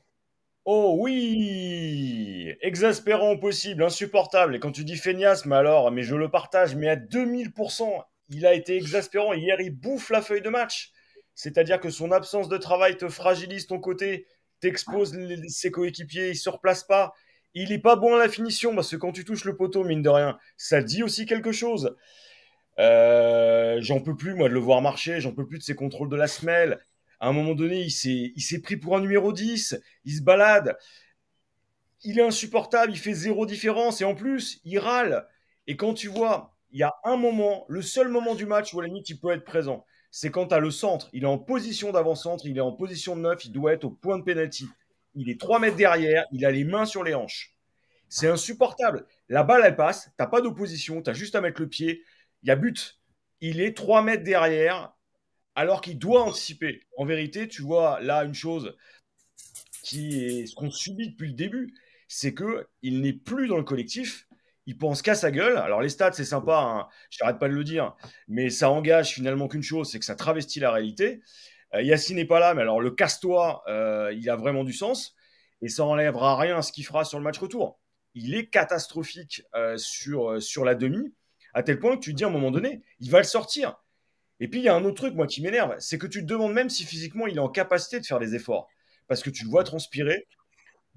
Oh oui, exaspérant au possible, insupportable. Et quand tu dis feignasse, mais je le partage, mais à 2000%. Il a été exaspérant. Hier, il bouffe la feuille de match. C'est-à-dire que son absence de travail te fragilise ton côté, t'expose ses coéquipiers, il se replace pas. Il est pas bon à la finition, parce que quand tu touches le poteau, mine de rien, ça dit aussi quelque chose. J'en peux plus, moi, de le voir marcher. J'en peux plus de ses contrôles de la semelle. À un moment donné, il s'est pris pour un numéro 10. Il se balade. Il est insupportable. Il fait zéro différence. Et en plus, il râle. Et quand tu vois, il y a un moment, le seul moment du match où à la limite, il peut être présent, c'est quand tu as le centre. Il est en position d'avant-centre. Il est en position de 9. Il doit être au point de pénalty. Il est 3 mètres derrière. Il a les mains sur les hanches. C'est insupportable. La balle, elle passe. T'as pas d'opposition. Tu as juste à mettre le pied. Il y a but. Il est 3 mètres derrière alors qu'il doit anticiper. En vérité, tu vois là une chose qui est ce qu'on subit depuis le début, c'est qu'il n'est plus dans le collectif. Il pense qu'à sa gueule. Alors les stats, c'est sympa, hein, je n'arrête pas de le dire, mais ça engage finalement qu'une chose, c'est que ça travestit la réalité. Yacine n'est pas là, mais alors le casse-toi, il a vraiment du sens. Et ça n'enlèvera rien à ce qu'il fera sur le match retour. Il est catastrophique sur la demi, à tel point que tu te dis à un moment donné, il va le sortir. Et puis, il y a un autre truc, moi, qui m'énerve, c'est que tu te demandes même si physiquement, il est en capacité de faire des efforts. Parce que tu le vois transpirer,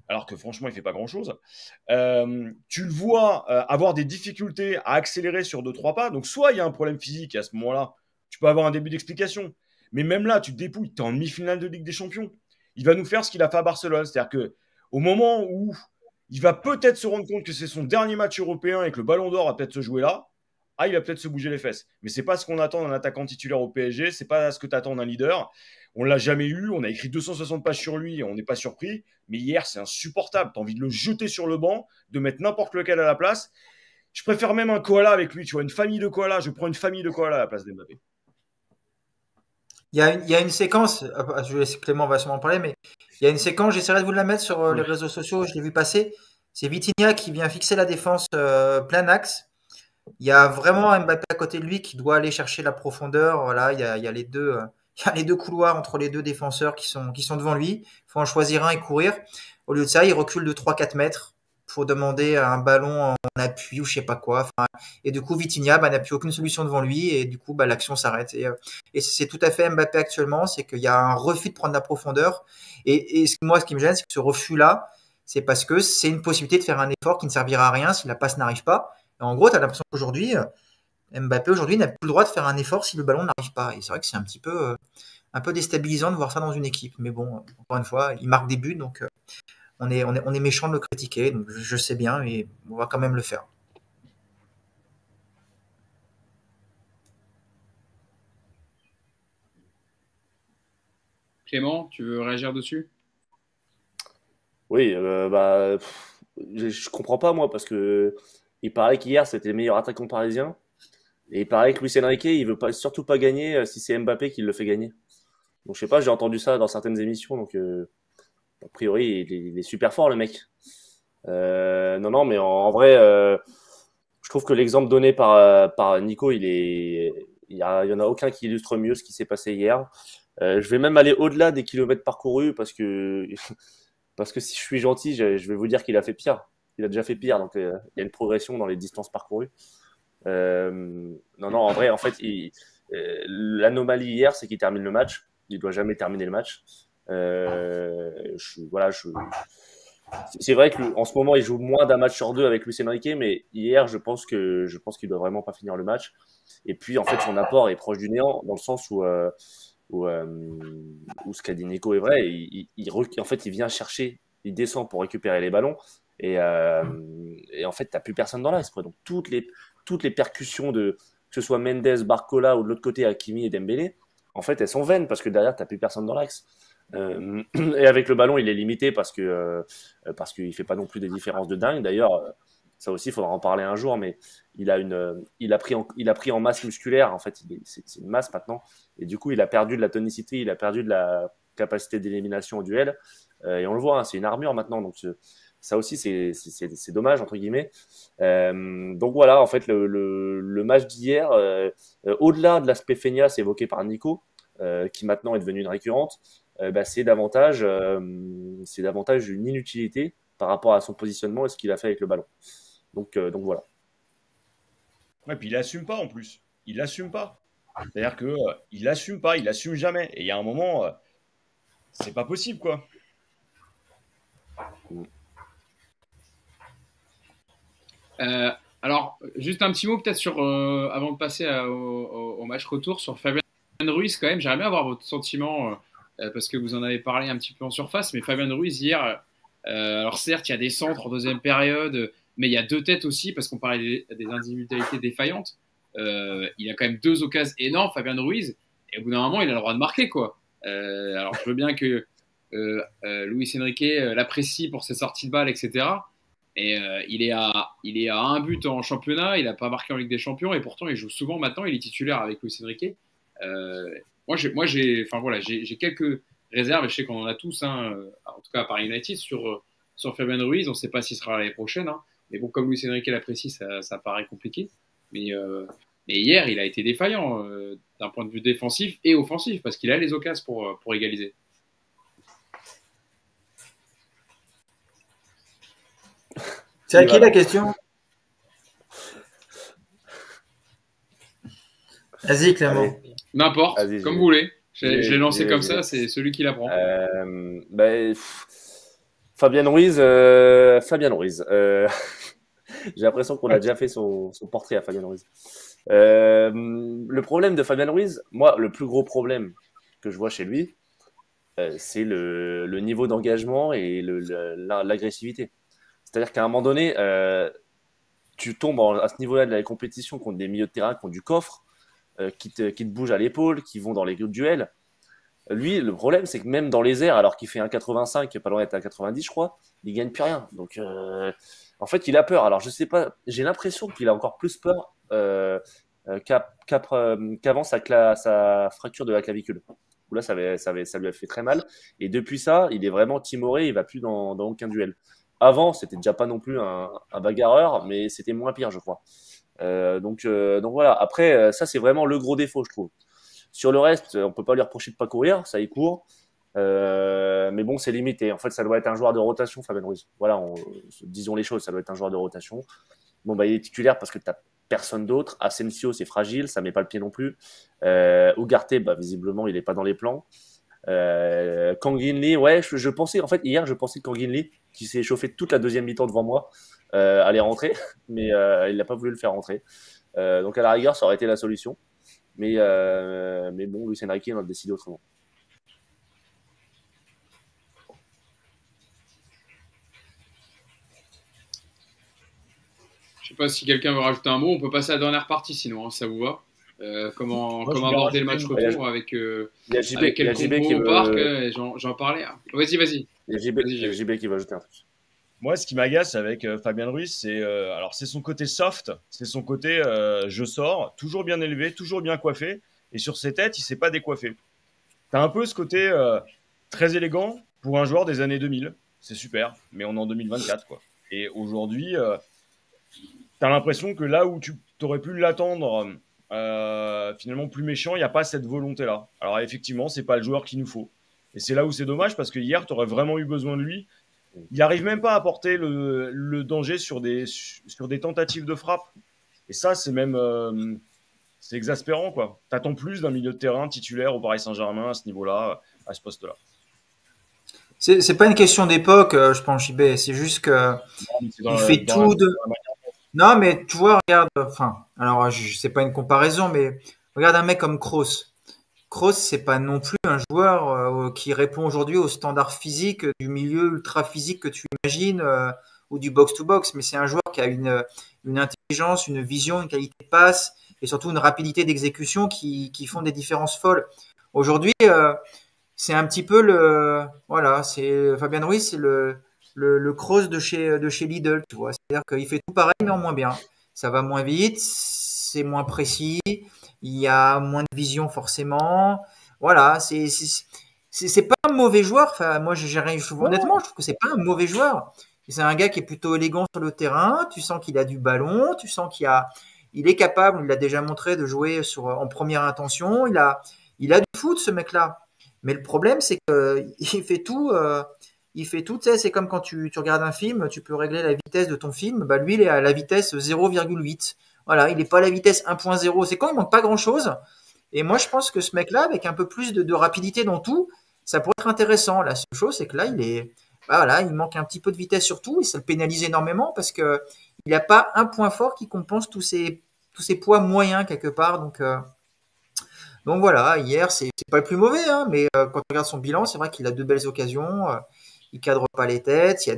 alors que franchement, il ne fait pas grand-chose. Tu le vois avoir des difficultés à accélérer sur 2-3 pas. Donc, soit il y a un problème physique, et à ce moment-là, tu peux avoir un début d'explication. Mais même là, tu te dépouilles, tu es en demi-finale de Ligue des Champions. Il va nous faire ce qu'il a fait à Barcelone. C'est-à-dire qu'au moment où il va peut-être se rendre compte que c'est son dernier match européen et que le Ballon d'Or va peut-être se jouer là, il va peut-être se bouger les fesses. Mais c'est pas ce qu'on attend d'un attaquant titulaire au PSG, c'est pas ce que tu attends d'un leader. On l'a jamais eu, on a écrit 260 pages sur lui et on n'est pas surpris. Mais hier, c'est insupportable. Tu as envie de le jeter sur le banc, de mettre n'importe lequel à la place. Je préfère même un koala avec lui, tu vois, une famille de koalas. Je prends une famille de koalas à la place d'Mbappé. Il y a une séquence, je laisse Clément va sûrement en parler, mais il y a une séquence, j'essaierai de vous la mettre sur les réseaux sociaux, je l'ai vu passer. C'est Vitinha qui vient fixer la défense plein axe. Il y a vraiment Mbappé à côté de lui qui doit aller chercher la profondeur. Voilà, il y a les deux couloirs entre les deux défenseurs qui sont devant lui. Il faut en choisir un et courir. Au lieu de ça, il recule de 3-4 mètres pour demander un ballon en appui ou je sais pas quoi. Enfin, et du coup, Vitinha n'a plus aucune solution devant lui et du coup, l'action s'arrête. Et c'est tout à fait Mbappé actuellement, c'est qu'il y a un refus de prendre la profondeur. Et moi, ce qui me gêne, c'est que ce refus-là, c'est parce que c'est une possibilité de faire un effort qui ne servira à rien si la passe n'arrive pas. En gros, tu as l'impression qu'aujourd'hui, Mbappé aujourd'hui n'a plus le droit de faire un effort si le ballon n'arrive pas. Et c'est vrai que c'est un peu déstabilisant de voir ça dans une équipe. Mais bon, encore une fois, il marque des buts, donc on est méchant de le critiquer. Donc je sais bien, mais on va quand même le faire. Clément, tu veux réagir dessus? Oui, je comprends pas moi parce que il paraît qu'hier c'était le meilleur attaquant parisien et il paraît que Luis Enrique il veut surtout pas gagner si c'est Mbappé qui le fait gagner. Donc je sais pas, j'ai entendu ça dans certaines émissions donc a priori il est super fort le mec. Non mais en vrai je trouve que l'exemple donné par Nico il y en a aucun qui illustre mieux ce qui s'est passé hier. Je vais même aller au-delà des kilomètres parcourus parce que si je suis gentil, je vais vous dire qu'il a fait pire. Il a déjà fait pire, donc il y a une progression dans les distances parcourues. Non, en vrai, en fait, l'anomalie hier, c'est qu'il termine le match. Il doit jamais terminer le match. Voilà, c'est vrai qu'en ce moment, il joue moins d'un match sur deux avec Luis Enrique, mais hier, je pense qu'il doit vraiment pas finir le match. Et puis, en fait, son apport est proche du néant, dans le sens où ce qu'a dit Nico est vrai. En fait, il vient chercher, il descend pour récupérer les ballons. Et en fait, t'as plus personne dans l'axe, quoi. Donc, toutes les percussions que ce soit Mendes, Barcola ou de l'autre côté, Hakimi et Dembélé, en fait, elles sont vaines parce que derrière, t'as plus personne dans l'axe. Et avec le ballon, il est limité parce qu'il fait pas non plus des différences de dingue. D'ailleurs, ça aussi, il faudra en parler un jour, mais il a pris en masse musculaire. En fait, c'est une masse maintenant, et du coup, il a perdu de la tonicité, il a perdu de la capacité d'élimination au duel. Et on le voit, hein, c'est une armure maintenant. Donc ça aussi, c'est dommage entre guillemets. Donc voilà, en fait, le match d'hier, au-delà de l'aspect feignasse évoqué par Nico, qui maintenant est devenu une récurrente. C'est davantage une inutilité par rapport à son positionnement et ce qu'il a fait avec le ballon. Donc voilà. Ouais, puis il assume pas en plus. Il assume pas. C'est-à-dire que il assume pas, il assume jamais. Et il y a un moment, c'est pas possible, quoi. Alors, juste un petit mot peut-être avant de passer au match retour sur Fabien Ruiz quand même. J'aimerais bien avoir votre sentiment parce que vous en avez parlé un petit peu en surface, mais Fabien Ruiz hier, alors certes il y a des centres en deuxième période, mais il y a deux têtes aussi parce qu'on parlait des individualités défaillantes. Il a quand même deux occasions énormes, Fabien Ruiz, et au bout d'un moment il a le droit de marquer quoi. Alors je veux bien que Luis Enrique l'apprécie pour ses sorties de balles, etc. Et il est à un but en championnat, il n'a pas marqué en Ligue des Champions, et pourtant il joue souvent maintenant, il est titulaire avec Luis Enrique. Enfin voilà, j'ai quelques réserves, et je sais qu'on en a tous, hein, en tout cas à Paris United, sur Fabien Ruiz. On ne sait pas s'il sera l'année prochaine, hein, mais bon, comme Luis Enrique l'apprécie, ça paraît compliqué. Mais hier, il a été défaillant d'un point de vue défensif et offensif, parce qu'il a les occasions pour égaliser. C'est à qui la question? Vas-y, Clément. N'importe, comme vous voulez. J'ai lancé comme ça, c'est celui qui l'apprend. Fabien Ruiz. J'ai l'impression qu'on a déjà fait son portrait à Fabien Ruiz. Le problème de Fabien Ruiz, moi, le plus gros problème que je vois chez lui, c'est le niveau d'engagement et l'agressivité. C'est-à-dire qu'à un moment donné, tu tombes à ce niveau-là de la compétition contre des milieux de terrain qui ont du coffre, qui te bougent à l'épaule, qui vont dans les duels. Lui, le problème, c'est que même dans les airs, alors qu'il fait 1,85, pas loin d'être 1,90, je crois, il gagne plus rien. Donc, en fait, il a peur. Alors, je sais pas, j'ai l'impression qu'il a encore plus peur qu'avant sa fracture de la clavicule. Là, ça lui a fait très mal. Et depuis ça, il est vraiment timoré, il va plus dans aucun duel. Avant, c'était déjà pas non plus un bagarreur, mais c'était moins pire, je crois. Donc voilà. Après, ça, c'est vraiment le gros défaut, je trouve. Sur le reste, on peut pas lui reprocher de pas courir, ça y court. Mais bon, c'est limité. En fait, ça doit être un joueur de rotation, Fabien Ruiz. Voilà, disons les choses, ça doit être un joueur de rotation. Bon, il est titulaire parce que t'as personne d'autre. Asensio, c'est fragile, ça met pas le pied non plus. Ugarte, visiblement, il est pas dans les plans. Kang In Lee, ouais, je pensais, en fait, hier, je pensais que Kang In Lee, qui s'est échauffé toute la deuxième mi-temps devant moi, allait rentrer, mais il n'a pas voulu le faire rentrer. Donc, à la rigueur, ça aurait été la solution. Mais bon, Luis Enrique en a décidé autrement. Je sais pas si quelqu'un veut rajouter un mot. On peut passer à la dernière partie sinon, hein, ça vous va. Comment aborder le match retour avec quel combo au parc, j'en parlais. Hein. Vas-y. Il y a JB qui va ajouter un truc. Moi, ce qui m'agace avec Fabien Ruiz, c'est son côté soft, c'est son côté je sors, toujours bien élevé, toujours bien coiffé, et sur ses têtes, il ne s'est pas décoiffé. Tu as un peu ce côté très élégant pour un joueur des années 2000, c'est super, mais on est en 2024, quoi. Et aujourd'hui, tu as l'impression que là où tu aurais pu l'attendre finalement plus méchant, il n'y a pas cette volonté-là. Alors effectivement, c'est pas le joueur qu'il nous faut. Et c'est là où c'est dommage, parce que hier, tu aurais vraiment eu besoin de lui. Il n'arrive même pas à porter le danger sur des tentatives de frappe. Et ça, c'est même c'est exaspérant, quoi. T'attends plus d'un milieu de terrain titulaire au Paris Saint-Germain à ce niveau-là, à ce poste-là. C'est pas une question d'époque, je pense, JB. C'est juste que il fait tout de. Non, mais tu vois, regarde. Enfin, alors, c'est pas une comparaison, mais regarde un mec comme Kroos. Kroos, c'est pas non plus un joueur qui répond aujourd'hui aux standards physiques du milieu ultra physique que tu imagines ou du box-to-box, mais c'est un joueur qui a une intelligence, une vision, une qualité de passe et surtout une rapidité d'exécution qui font des différences folles. Aujourd'hui, c'est un petit peu voilà, c'est Fabien Ruiz, c'est le Kroos de chez Lidl, tu vois. C'est-à-dire qu'il fait tout pareil mais en moins bien. Ça va moins vite, c'est moins précis, il y a moins de vision forcément. Voilà, c'est pas un mauvais joueur. Enfin, moi, honnêtement, je trouve que c'est pas un mauvais joueur. C'est un gars qui est plutôt élégant sur le terrain. Tu sens qu'il a du ballon, tu sens il est capable. Il l'a déjà montré de jouer en première intention. Il a du foot, ce mec-là. Mais le problème, c'est que il fait tout. Il fait tout. Tu sais, c'est comme quand tu regardes un film, tu peux régler la vitesse de ton film. Bah, lui, il est à la vitesse 0,8. Voilà, il n'est pas à la vitesse 1.0. C'est quand il manque pas grand-chose. Et moi, je pense que ce mec-là, avec un peu plus de rapidité dans tout, ça pourrait être intéressant. La seule chose, c'est que là, bah voilà, il manque un petit peu de vitesse sur tout et ça le pénalise énormément parce que il n'a pas un point fort qui compense tous ces poids moyens quelque part. Donc voilà, hier, c'est pas le plus mauvais, hein, mais quand on regarde son bilan, c'est vrai qu'il a deux belles occasions. Il cadre pas les têtes.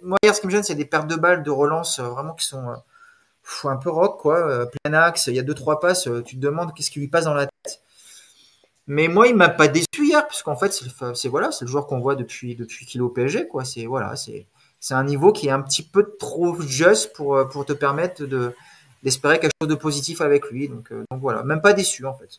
Moi, hier, ce qui me gêne, c'est des pertes de balles, de relance vraiment qui sont un peu rock, quoi. Plein axe, il y a deux, trois passes, tu te demandes qu'est-ce qui lui passe dans la tête. Mais moi, il m'a pas déçu hier, parce qu'en fait, voilà, c'est le joueur qu'on voit depuis qu'il est au PSG, quoi. C'est un niveau qui est un petit peu trop juste pour te permettre d'espérer quelque chose de positif avec lui. Donc voilà, même pas déçu, en fait.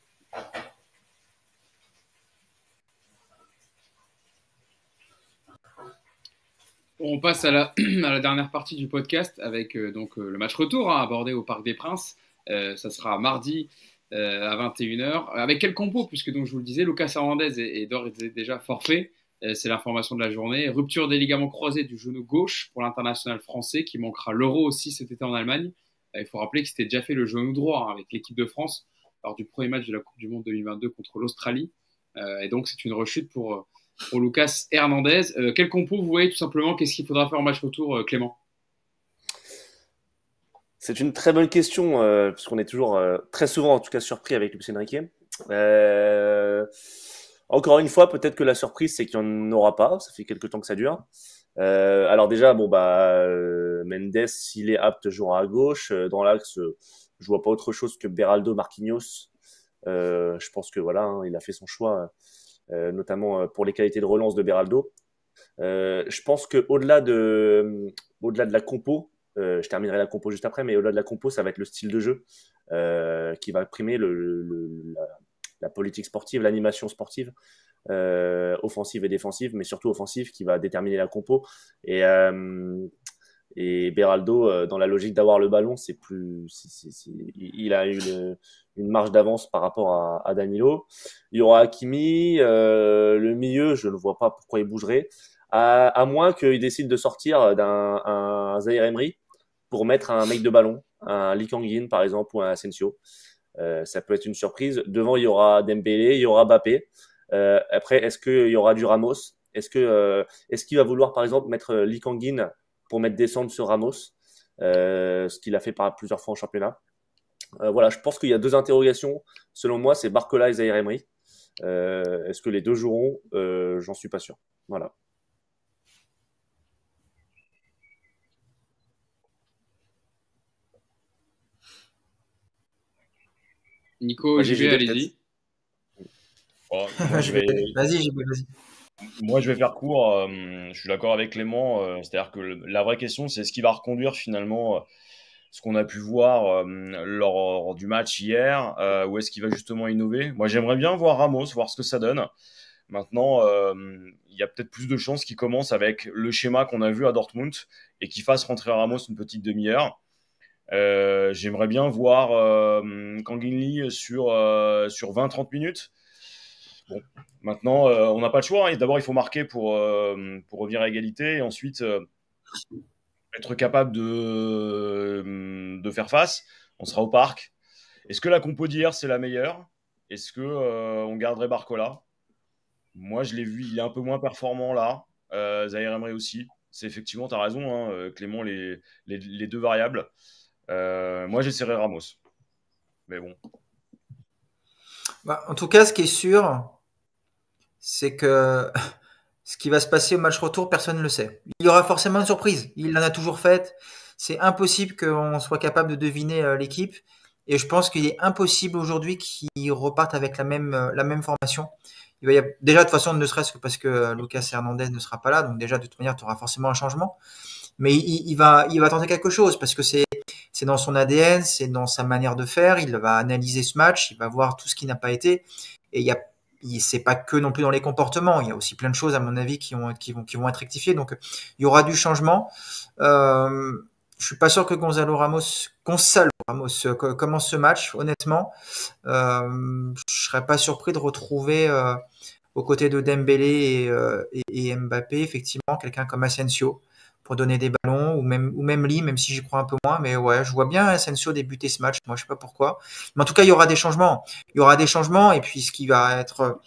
On passe à la dernière partie du podcast avec le match retour abordé au Parc des Princes. Ça sera mardi à 21h. Avec quel compo? Puisque donc, je vous le disais, Lucas Hernandez est d'ores et déjà forfait. C'est l'information de la journée. Rupture des ligaments croisés du genou gauche pour l'international français qui manquera l'Euro aussi cet été en Allemagne. Il faut rappeler que c'était déjà fait le genou droit avec l'équipe de France lors du premier match de la Coupe du Monde 2022 contre l'Australie. Et donc, c'est une rechute pour Lucas Hernandez. Quel compo vous voyez tout simplement? Qu'est-ce qu'il faudra faire en match retour, Clément? C'est une très bonne question, puisqu'on est toujours très souvent, en tout cas, surpris avec Luis Enrique. Encore une fois, peut-être que la surprise, c'est qu'il n'y en aura pas. Ça fait quelques temps que ça dure. Alors déjà, Mendes, s'il est apte, jouera à gauche. Dans l'axe, je vois pas autre chose que Beraldo, Marquinhos. Je pense que voilà, il a fait son choix, notamment pour les qualités de relance de Beraldo. Je pense que au-delà de la compo, je terminerai la compo juste après, mais au-delà de la compo, ça va être le style de jeu qui va primer la politique sportive, l'animation sportive, offensive et défensive, mais surtout offensive, qui va déterminer la compo. Et Beraldo, dans la logique d'avoir le ballon, il a une marge d'avance par rapport à Danilo. Il y aura Hakimi, le milieu, je ne vois pas pourquoi il bougerait, à moins qu'il décide de sortir d'un Zaïre Emery pour mettre un mec de ballon, un Lee Kang-in par exemple, ou un Asensio. Ça peut être une surprise. Devant, il y aura Dembélé, il y aura Mbappé. Après, est-ce qu'il y aura du Ramos? Est-ce qu'il va vouloir, par exemple, mettre Lee Kang-in pour mettre descendre sur Ramos, ce qu'il a fait plusieurs fois en championnat? Voilà, je pense qu'il y a deux interrogations. Selon moi, c'est Barcola et Zaïre Emery. Est-ce que les deux joueront? J'en suis pas sûr. Voilà. Nico, JB, allez-y. Vas-y, JB, vas-y. Moi, je vais faire court. Je suis d'accord avec Clément. C'est-à-dire que la vraie question, c'est ce qui va reconduire finalement ce qu'on a pu voir lors du match hier, ou est-ce qu'il va justement innover? Moi, j'aimerais bien voir Ramos, voir ce que ça donne. Maintenant, il y a peut-être plus de chances qu'il commence avec le schéma qu'on a vu à Dortmund et qu'il fasse rentrer Ramos une petite demi-heure. J'aimerais bien voir Kang In Lee sur 20-30 minutes. Bon, maintenant, on n'a pas le choix. D'abord, il faut marquer pour revenir à égalité et ensuite être capable de faire face. On sera au parc. Est-ce que la compo d'hier, c'est la meilleure? Est-ce que on garderait Barcola? Moi, je l'ai vu, il est un peu moins performant là. Zahir Emery aussi. C'est effectivement, tu as raison, hein, Clément, les deux variables. Moi, j'essaierai Ramos. Mais bon. Bah, en tout cas, ce qui est sûr, c'est que ce qui va se passer au match retour, personne ne le sait. Il y aura forcément une surprise. Il en a toujours fait. C'est impossible qu'on soit capable de deviner l'équipe. Et je pense qu'il est impossible aujourd'hui qu'ils repartent avec la même formation. Déjà, de toute façon, ne serait-ce que parce que Lucas Hernandez ne sera pas là. Donc déjà, de toute manière, tu auras forcément un changement. Mais il va tenter quelque chose parce que c'est dans son ADN, c'est dans sa manière de faire. Il va analyser ce match, il va voir tout ce qui n'a pas été. Et c'est pas que non plus dans les comportements. Il y a aussi plein de choses, à mon avis, qui vont être rectifiées. Donc, il y aura du changement. Je suis pas sûr que Gonzalo Ramos commence ce match, honnêtement. Je serais pas surpris de retrouver aux côtés de Dembélé et Mbappé, effectivement, quelqu'un comme Asensio pour donner des ballons, ou même Lee, même si j'y crois un peu moins. Mais ouais, je vois bien Asensio débuter ce match. Moi, je sais pas pourquoi. Mais en tout cas, il y aura des changements. Il y aura des changements. Et puis, ce qui va être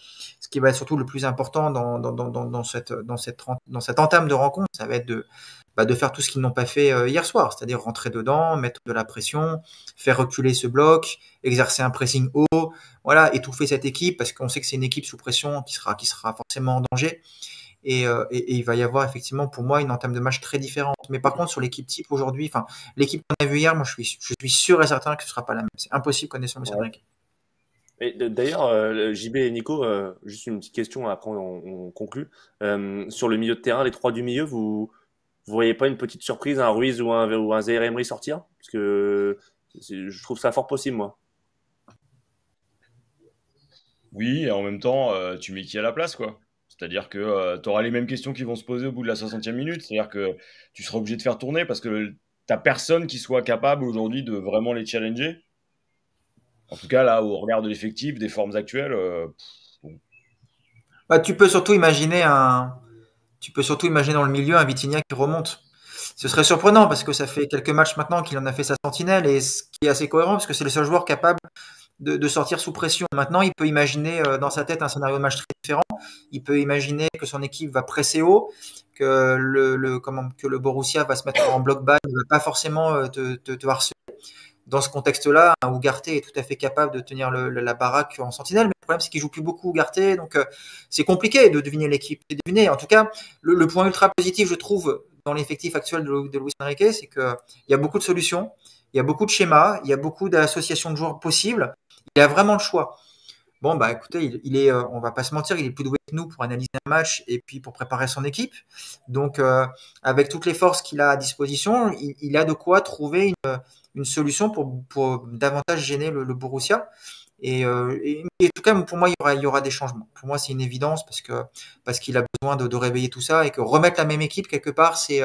surtout le plus important dans cette entame de rencontre, ça va être de faire tout ce qu'ils n'ont pas fait hier soir, c'est-à-dire rentrer dedans, mettre de la pression, faire reculer ce bloc, exercer un pressing haut, voilà, étouffer cette équipe, parce qu'on sait que c'est une équipe sous pression qui sera forcément en danger. Et il va y avoir effectivement pour moi une entame de match très différente. Mais par contre, sur l'équipe type aujourd'hui, enfin l'équipe qu'on a vue hier, moi je suis sûr et certain que ce sera pas la même. C'est impossible connaissant Luis Enrique. Et d'ailleurs, JB et Nico, juste une petite question, après on conclut. Sur le milieu de terrain, les trois du milieu, vous voyez pas une petite surprise, un Ruiz ou un Zaïre Emery sortir? Parce que je trouve ça fort possible, moi. Oui, et en même temps, tu mets qui à la place, quoi. C'est-à-dire que tu auras les mêmes questions qui vont se poser au bout de la 60e minute. C'est-à-dire que tu seras obligé de faire tourner parce que t'as personne qui soit capable aujourd'hui de vraiment les challenger. En tout cas, là, au regard de l'effectif, des formes actuelles, bon. Bah, tu peux surtout imaginer dans le milieu un Vitinha qui remonte. Ce serait surprenant parce que ça fait quelques matchs maintenant qu'il en a fait sa sentinelle et ce qui est assez cohérent parce que c'est le seul joueur capable de sortir sous pression. Maintenant, il peut imaginer dans sa tête un scénario de match très différent. Il peut imaginer que son équipe va presser haut, que le Borussia va se mettre en bloc bas, ne va pas forcément te harceler. Dans ce contexte-là, un Ugarte est tout à fait capable de tenir la baraque en sentinelle, mais le problème c'est qu'il joue plus beaucoup Ugarte, donc c'est compliqué de deviner l'équipe. En tout cas, le point ultra positif, je trouve, dans l'effectif actuel de Luis Enrique, c'est qu'il y a beaucoup de solutions, il y a beaucoup de schémas, il y a beaucoup d'associations de joueurs possibles. Il a vraiment le choix. Bon, bah écoutez, on va pas se mentir, il est plus doué que nous pour analyser un match et puis pour préparer son équipe. Donc, avec toutes les forces qu'il a à disposition, il a de quoi trouver une solution pour davantage gêner le Borussia. Et en tout cas, pour moi, il y aura des changements. Pour moi, c'est une évidence parce qu'il a besoin de réveiller tout ça et que remettre la même équipe quelque part, c'est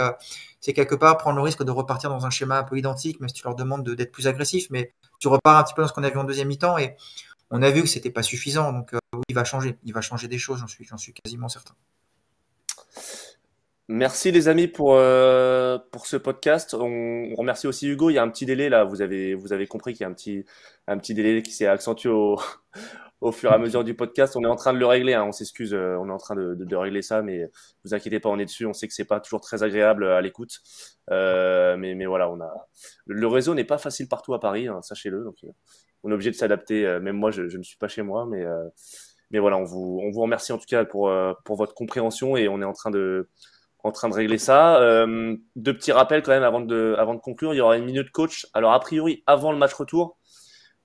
quelque part prendre le risque de repartir dans un schéma un peu identique, même si tu leur demandes d'être plus agressif. Mais tu repars un petit peu dans ce qu'on a vu en deuxième mi-temps et on a vu que c'était pas suffisant. Donc oui, il va changer des choses. J'en suis quasiment certain. Merci les amis pour ce podcast. On remercie aussi Hugo. Il y a un petit délai là. Vous avez compris qu'il y a un petit délai qui s'est accentué au fur et à mesure du podcast. On est en train de le régler, hein. On s'excuse. On est en train de régler ça, mais vous inquiétez pas, on est dessus. On sait que c'est pas toujours très agréable à l'écoute, mais voilà, le réseau n'est pas facile partout à Paris, hein, sachez-le. Donc on est obligé de s'adapter. Même moi, je ne suis pas chez moi, mais voilà, on vous remercie en tout cas pour votre compréhension et on est en train de régler ça. Deux petits rappels quand même avant de conclure. Il y aura une minute coach. Alors a priori avant le match retour,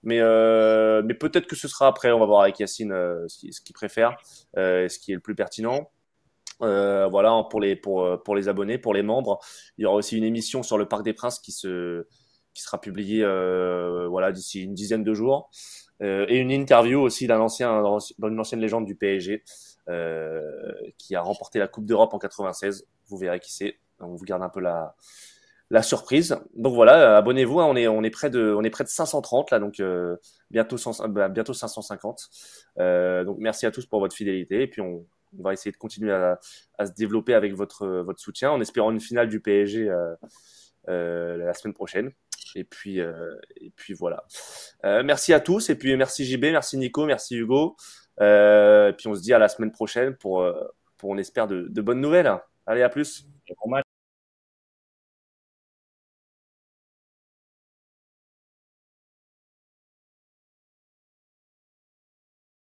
mais peut-être que ce sera après. On va voir avec Yacine ce qu'il préfère, ce qui est le plus pertinent. Voilà, pour les abonnés, pour les membres, il y aura aussi une émission sur le Parc des Princes qui sera publiée voilà d'ici une dizaine de jours, et une interview aussi d'une ancienne légende du PSG. Qui a remporté la Coupe d'Europe en 96. Vous verrez qui c'est. On vous garde un peu la surprise. Donc voilà, abonnez-vous. Hein, on est près de 530 là, donc bientôt 550. Donc merci à tous pour votre fidélité. Et puis on va essayer de continuer à se développer avec votre soutien, en espérant une finale du PSG la semaine prochaine. Et puis voilà. Merci à tous et puis merci JB, merci Nico, merci Hugo. Et puis on se dit à la semaine prochaine pour on espère de bonnes nouvelles. Allez, à plus. Bon match.